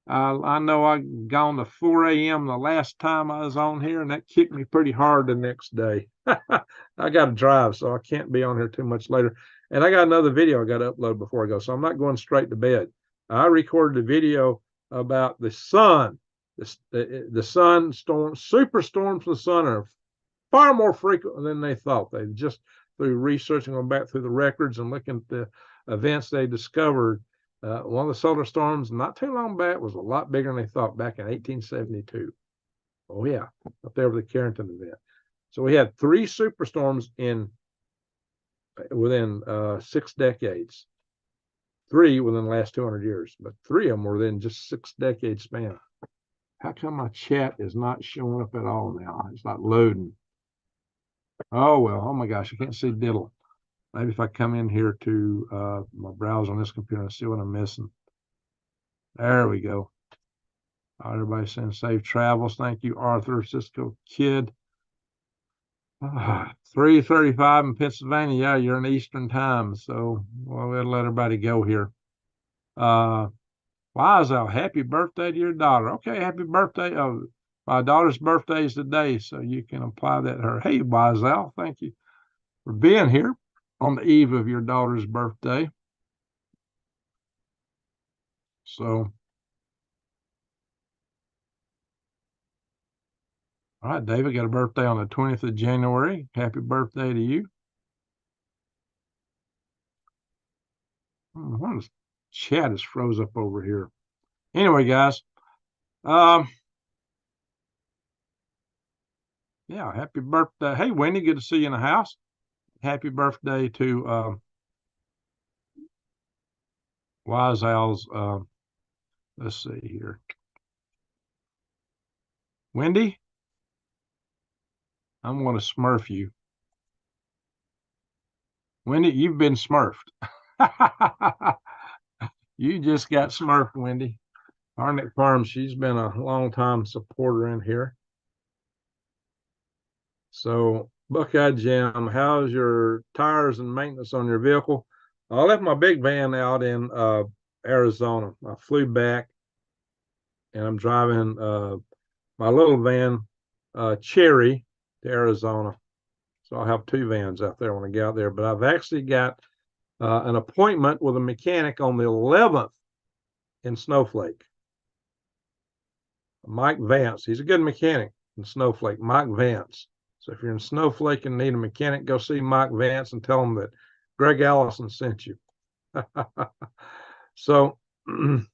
I know I gone to 4 a.m. the last time I was on here, and that kicked me pretty hard the next day. I got to drive, so I can't be on here too much later. And I got another video I got to upload before I go, so I'm not going straight to bed. I recorded a video about the sun. The sun storm, superstorms of the sun are far more frequent than they thought. They just through researching, going back through the records and looking at the events they discovered. One of the solar storms not too long back was a lot bigger than they thought back in 1872. Oh, yeah, up there with the Carrington event. So we had 3 superstorms within 6 decades. 3 within the last 200 years, but 3 of them were within just 6 decade span. How come my chat is not showing up at all now? It's not loading. Oh, well, oh my gosh, I can't see diddle. Maybe if I come in here to my browser on this computer and see what I'm missing. There we go. All right, everybody saying safe travels. Thank you, Arthur, Cisco Kid. 3:35 in Pennsylvania. Yeah, you're in Eastern time, so we'll let everybody go here. Wise happy birthday to your daughter. Okay, happy birthday. My daughter's birthday is today, so you can apply that to her. Hey, Wise thank you for being here on the eve of your daughter's birthday. So, all right, David got a birthday on the 20th of January. Happy birthday to you. What is chat is froze up over here. Anyway, guys, yeah, happy birthday. Hey, Wendy, good to see you in the house. Happy birthday to Wise Al's, let's see here. Wendy, I'm going to smurf you. Wendy, you've been smurfed. You just got smurfed, Wendy. Harnick Farms, she's been a long-time supporter in here. So, Buckeye Jim, how's your tires and maintenance on your vehicle? I left my big van out in Arizona. I flew back, and I'm driving my little van, Cherry, to Arizona. So I'll have 2 vans out there when I get out there. But I've actually got an appointment with a mechanic on the 11th in Snowflake. Mike Vance, he's a good mechanic in Snowflake, Mike Vance. So if you're in Snowflake and need a mechanic, go see Mike Vance and tell him that Greg Allison sent you. So in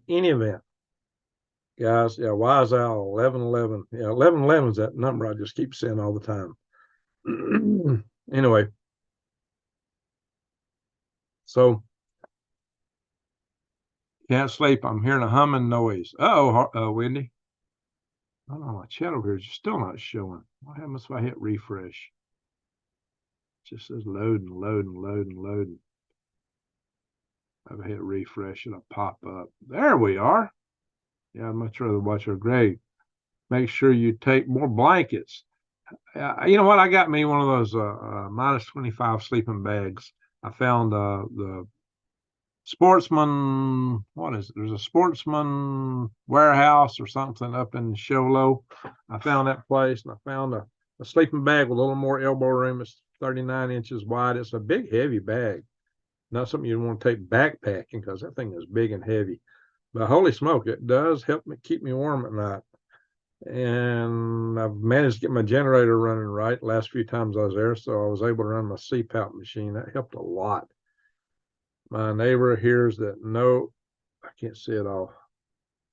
any event, guys, yeah, Wise Owl, 1111. Yeah, 1111 is that number I just keep saying all the time. Anyway, so can't sleep. I'm hearing a humming noise. Uh-oh, Wendy. I don't know, my chat over here is still not showing. What happens if I hit refresh? It just says loading, loading, loading, loading. If I hit refresh, it'll pop up. There we are. Yeah, I'd much rather watch our Greg. Make sure you take more blankets. You know what? I got me one of those minus 25 sleeping bags. I found the Sportsman. What is it? There's a Sportsman warehouse or something up in Show Low. I found that place and I found a sleeping bag with a little more elbow room. It's 39 inches wide. It's a big, heavy bag. Not something you want to take backpacking because that thing is big and heavy. But holy smoke, it does help me keep me warm at night. And I've managed to get my generator running right last few times I was there, so I was able to run my CPAP machine. That helped a lot. My neighbor hears that no, I can't see it all.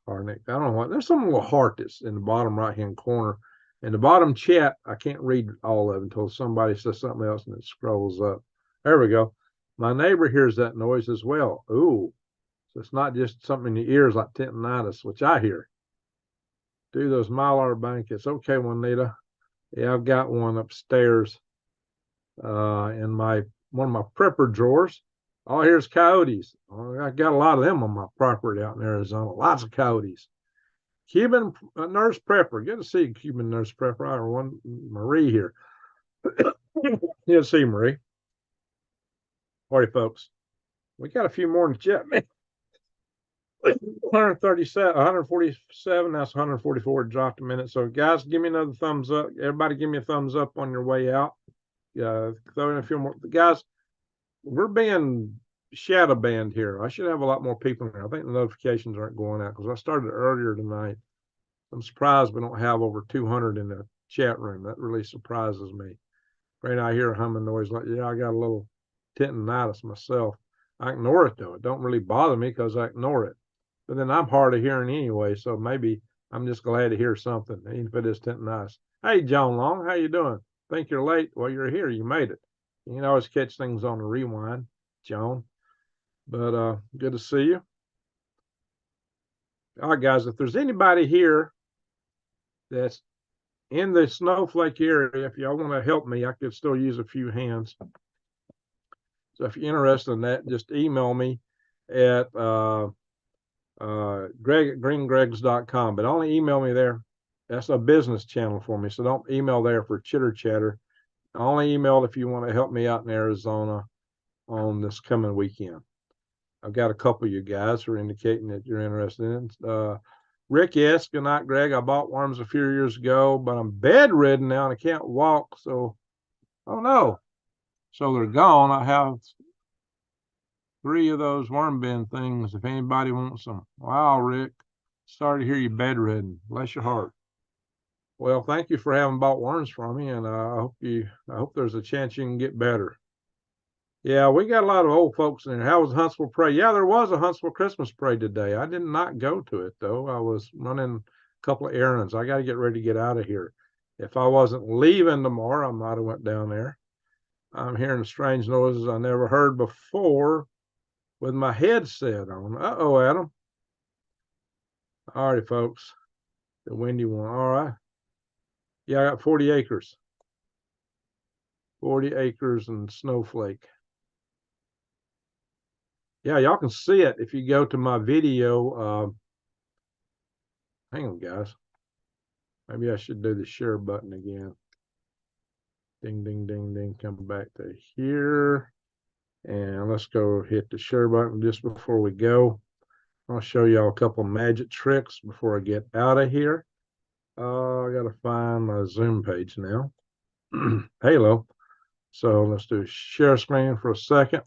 Harnick. I don't know what. There's some little heart that's in the bottom right hand corner. In the bottom chat, I can't read all of it until somebody says something else and it scrolls up. There we go. My neighbor hears that noise as well. Ooh, so it's not just something in your ears like tinnitus, which I hear. Do those Mylar blankets. Okay, Juanita. Yeah, I've got one upstairs in my one of my prepper drawers. Oh, here's coyotes. Oh, I got a lot of them on my property out in Arizona. Lots of coyotes. Cuban nurse prepper. Good to see you, Cuban nurse prepper. I one Marie here. Good to see you, Marie. Party folks. We got a few more in the chat, man. 137, 147. That's 144. Dropped a minute. So, guys, give me another thumbs up. Everybody, give me a thumbs up on your way out. Throw in a few more. Guys, we're being shadow banned here. I should have a lot more people in here. I think the notifications aren't going out because I started earlier tonight. I'm surprised we don't have over 200 in the chat room. That really surprises me. Right now I hear a humming noise like, yeah, I got a little tinnitus myself. I ignore it though. It don't really bother me because I ignore it. But then I'm hard of hearing anyway, so maybe I'm just glad to hear something, even if it is tinnitus. Hey, John Long, how you doing? Think you're late? Well, you're here. You made it. You can always catch things on the rewind, Joan. But good to see you. All right, guys, if there's anybody here that's in the snowflake area, if y'all want to help me, I could still use a few hands. So if you're interested in that, just email me at greg@greengregs.com, but only email me there. That's a business channel for me, so don't email there for chitter chatter. Only email if you want to help me out in Arizona on this coming weekend. I've got a couple of you guys who are indicating that you're interested in. Rick, yes, good night, Greg. I bought worms a few years ago, but I'm bedridden now and I can't walk. So, oh no. So they're gone. I have 3 of those worm bin things if anybody wants them. Wow, Rick. Sorry to hear you bedridden. Bless your heart. Well, thank you for having bought worms from me, and I hope there's a chance you can get better. Yeah, we got a lot of old folks in there. How was Huntsville Parade? Yeah, there was a Huntsville Christmas Parade today. I did not go to it, though. I was running a couple of errands. I got to get ready to get out of here. If I wasn't leaving tomorrow, I might have went down there. I'm hearing strange noises I never heard before with my headset on. Uh-oh, Adam. All right, folks. The windy one. All right. Yeah, I got 40 acres. 40 acres and snowflake. Yeah, y'all can see it if you go to my video. Hang on, guys. Maybe I should do the share button again. Ding, ding, ding, ding. Come back to here. And let's go hit the share button just before we go. I'll show y'all a couple magic tricks before I get out of here. I got to find my Zoom page now. Halo. So let's do share screen for a second.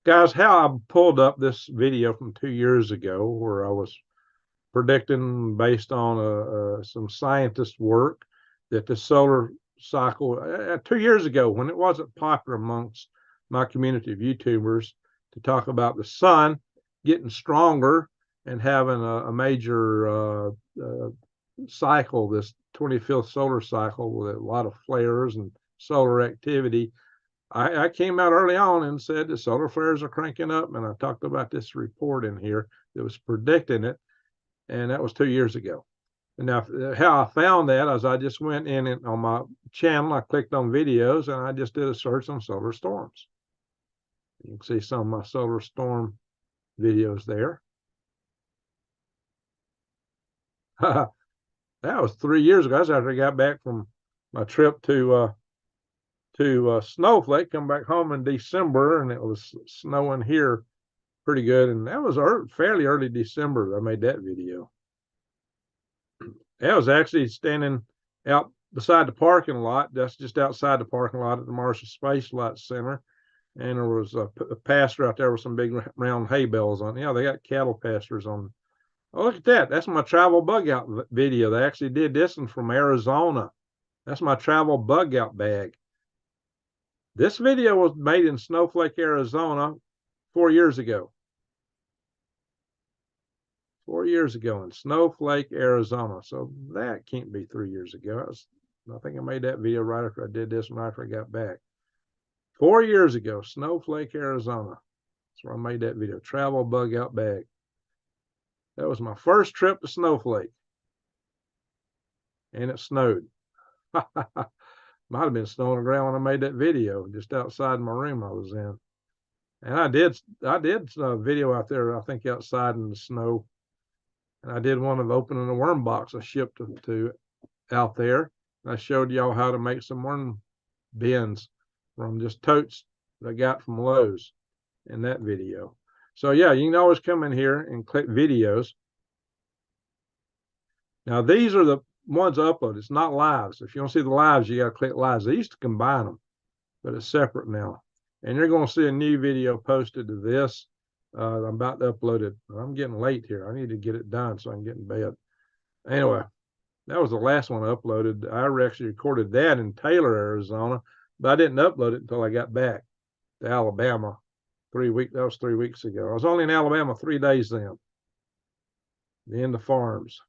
Guys, how I pulled up this video from 2 years ago where I was predicting based on some scientist work that the solar cycle 2 years ago, when it wasn't popular amongst my community of YouTubers to talk about the sun getting stronger and having a major cycle, this 25th solar cycle with a lot of flares and solar activity. I came out early on and said the solar flares are cranking up, and I talked about this report in here that was predicting it, and that was 2 years ago. And now, how I found that is I just went in and on my channel, I clicked on videos, and I just did a search on solar storms. You can see some of my solar storm videos there. That was 3 years ago. That's after I got back from my trip to Snowflake. Come back home in December, and it was snowing here pretty good. And that was fairly early December. I made that video. I was actually standing out beside the parking lot. That's just outside the parking lot at the Marshall Space Flight Center. And there was a pasture out there with some big round hay bales on. Yeah, they got cattle pastures on. Oh, look at that. That's my travel bug out video. They actually did this one from Arizona. That's my travel bug out bag. This video was made in Snowflake, Arizona 4 years ago. 4 years ago in Snowflake, Arizona. So that can't be 3 years ago. I think I made that video right after I did this one, right after I got back. 4 years ago, Snowflake, Arizona. That's where I made that video. Travel bug out bag. That was my first trip to Snowflake. And it snowed. Might have been snow on the ground when I made that video, just outside my room I was in. And I did a video out there, I think outside in the snow. And I did one of opening a worm box I shipped to out there. And I showed y'all how to make some worm bins from just totes that I got from Lowe's in that video. So yeah, you can always come in here and click videos. Now these are the ones I upload. It's not lives. If you want to see the lives, you got to click lives. They used to combine them, but it's separate now. And you're going to see a new video posted to this. I'm about to upload it. I'm getting late here. I need to get it done so I can get in bed. Anyway, that was the last one I uploaded. I actually recorded that in Taylor, Arizona, but I didn't upload it until I got back to Alabama 3 weeks. That was 3 weeks ago. I was only in Alabama 3 days then. Then the farms.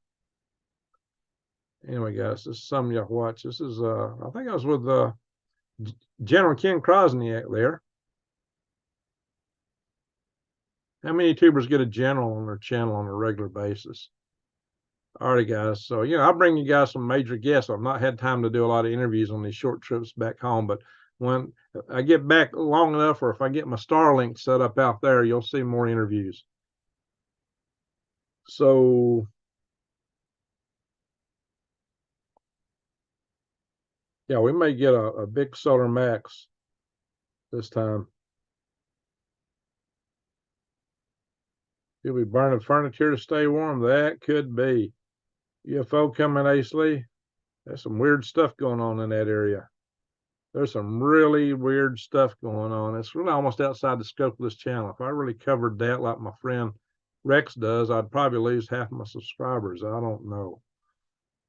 Anyway, guys, this is some of y'all watch. This is I think I was with General Ken Chrosniak there. How many YouTubers get a general on their channel on a regular basis? All right, guys. So, I'll bring you guys some major guests. I've not had time to do a lot of interviews on these short trips back home, but when I get back long enough, or if I get my Starlink set up out there, you'll see more interviews. So, yeah, we may get a big Solar Max this time. You'll be burning furniture to stay warm. That could be. UFO coming, Ace Lee. There's some weird stuff going on in that area. There's some really weird stuff going on. It's really almost outside the scope of this channel. If I really covered that like my friend Rex does, I'd probably lose half my subscribers. I don't know.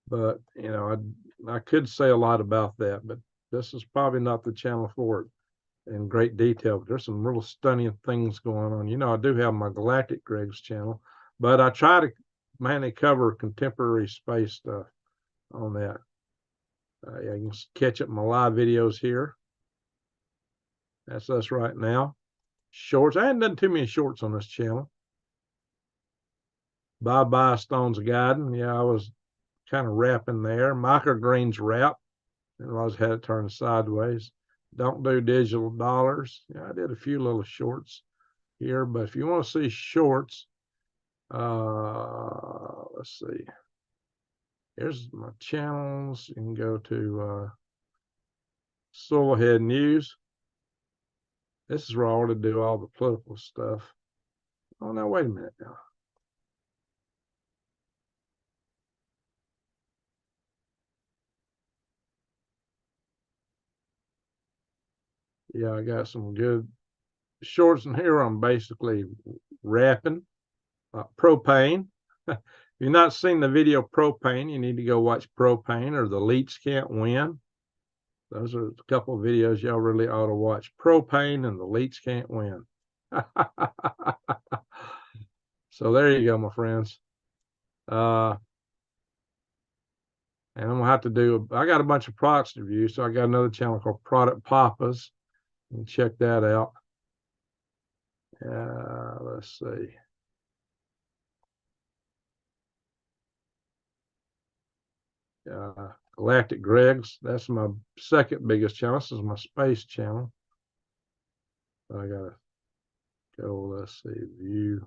But, I could say a lot about that, but this is probably not the channel for it in great detail. But there's some real stunning things going on. I do have my Galactic Greg's channel, but I try to mainly cover contemporary space stuff on that. Yeah, you can catch up my live videos here. That's us right now. Shorts. I hadn't done too many shorts on this channel. Bye-bye Stones of Guiding. Yeah, I was kind of wrapping there. Microgreens wrap. And I had it turned sideways. Don't do digital dollars. Yeah, I did a few little shorts here, but if you want to see shorts, let's see. Here's my channels. You can go to Soilhead News. This is where I ought to do all the political stuff. Oh, now, wait a minute now. Yeah, I got some good shorts in here. I'm basically wrapping propane. If you've not seen the video Propane, you need to go watch Propane or The Leech Can't Win. Those are a couple of videos y'all really ought to watch. Propane and The Leech Can't Win. So there you go, my friends. And I'm gonna have to do. I got a bunch of products to review, so I got another channel called Product Papas. You can check that out. Let's see. Galactic Greg's. That's my second biggest channel. This is my space channel. I gotta go. Let's see. View.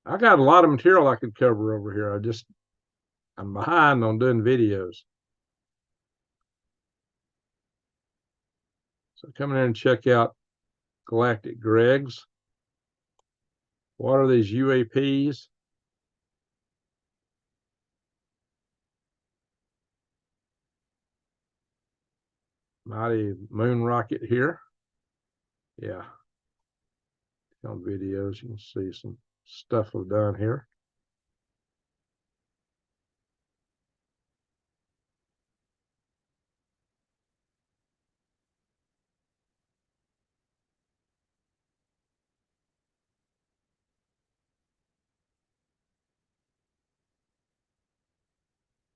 I got a lot of material I could cover over here. I'm behind on doing videos. So come in here and check out Galactic Greg's. What are these UAPs? Mighty moon rocket here. Yeah. On videos, you can see some stuff we've done here.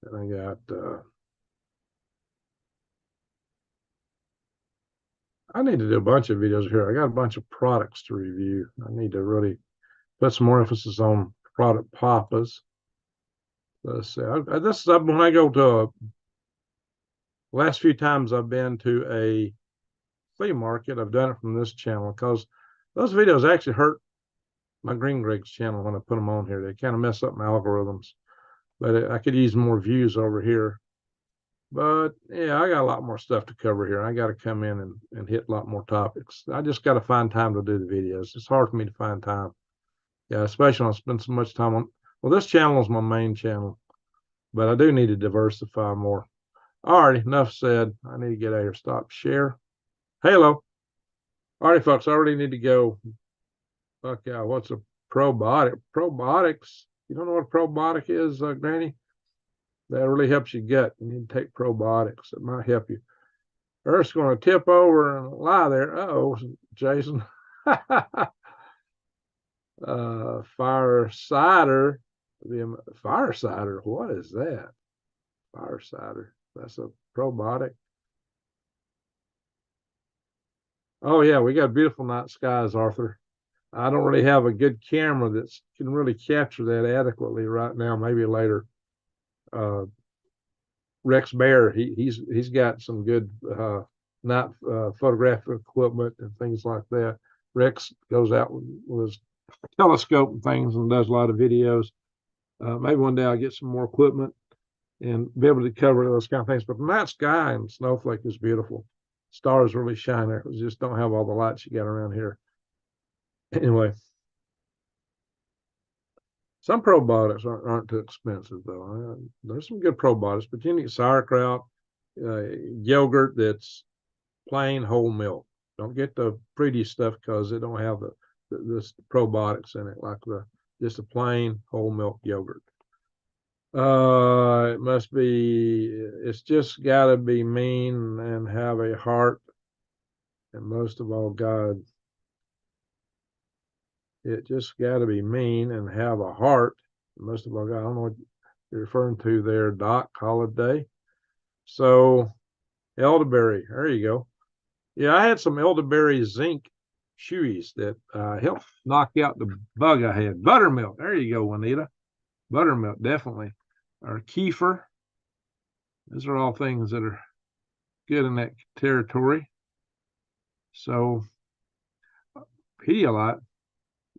And I got I need to do a bunch of videos here. I got a bunch of products to review. I need to really put some more emphasis on product papas. Let's see. This is when I go to last few times I've been to a flea market. I've done it from this channel because those videos actually hurt my Green Greg's channel when I put them on here. They kind of mess up my algorithms. But I could use more views over here. But yeah, I got a lot more stuff to cover here. I got to come in and hit a lot more topics. I just got to find time to do the videos. It's hard for me to find time. Yeah, especially when I spend so much time on. Well, this channel is my main channel, but I do need to diversify more. All right, enough said. I need to get out of here. Stop share. Hello. All right, folks. I already need to go. Fuck yeah. What's a probiotic? Probiotics. You don't know what a probiotic is, Granny? That really helps your gut. You need to take probiotics. It might help you. Earth's going to tip over and lie there. Uh-oh, Jason. Fire cider. Fire cider. What is that? Fire cider. That's a probiotic. Oh, yeah, we got beautiful night skies, Arthur. I don't really have a good camera that can really capture that adequately right now. Maybe later. Rex Bear, he's got some good night photographic equipment and things like that. Rex goes out with his telescope and things and does a lot of videos. Maybe one day I'll get some more equipment and be able to cover those kind of things. But the night sky and Snowflake is beautiful. Stars really shine there. We just don't have all the lights you got around here. Anyway, some probiotics aren't too expensive, though. There's some good probiotics, but you need sauerkraut, yogurt that's plain whole milk. Don't get the pretty stuff because it don't have this probiotics in it, like just a plain whole milk yogurt. It must be. It's just got to be mean and have a heart, and most of all, God. It just got to be mean and have a heart. Most of all, God, I don't know what you're referring to there, Doc Holiday. So, elderberry, there you go. Yeah, I had some elderberry zinc chewies that helped knock out the bug I had. Buttermilk, there you go, Juanita. Buttermilk, definitely. Or kefir. Those are all things that are good in that territory. So, Pedialyte.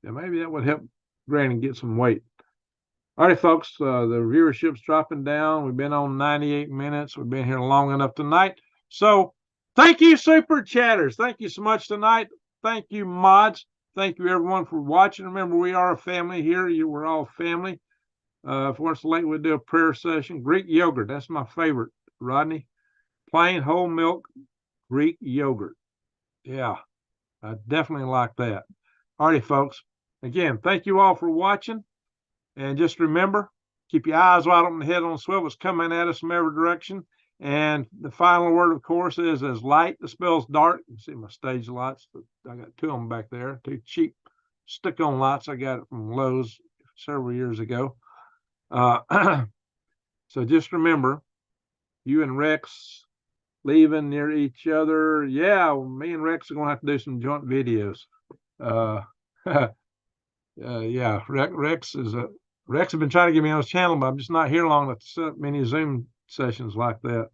Yeah, maybe that would help Granny get some weight. All right, folks, the viewership's dropping down. We've been on 98 minutes. We've been here long enough tonight. So thank you, Super Chatters. Thank you so much tonight. Thank you, mods. Thank you, everyone, for watching. Remember, we are a family here. We're all family. If once late, we'll do a prayer session. Greek yogurt, that's my favorite, Rodney. Plain whole milk Greek yogurt. Yeah, I definitely like that. All righty, folks. Again, thank you all for watching. And just remember, keep your eyes wide open, head on swivel. It's coming at us from every direction. And the final word, of course, is as light dispels dark. You see my stage lights. I got two of them back there, two cheap stick-on lights. I got it from Lowe's several years ago. So just remember, you and Rex leaving near each other. Yeah, me and Rex are going to have to do some joint videos. Yeah, Rex has been trying to get me on his channel, but I'm just not here long enough to set up many Zoom sessions like that.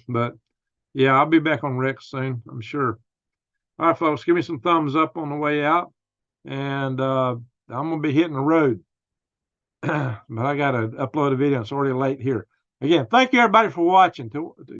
But yeah, I'll be back on Rex soon, I'm sure. All right, folks, give me some thumbs up on the way out, and I'm gonna be hitting the road. but I got to upload a video. It's already late here. Again, thank you everybody for watching.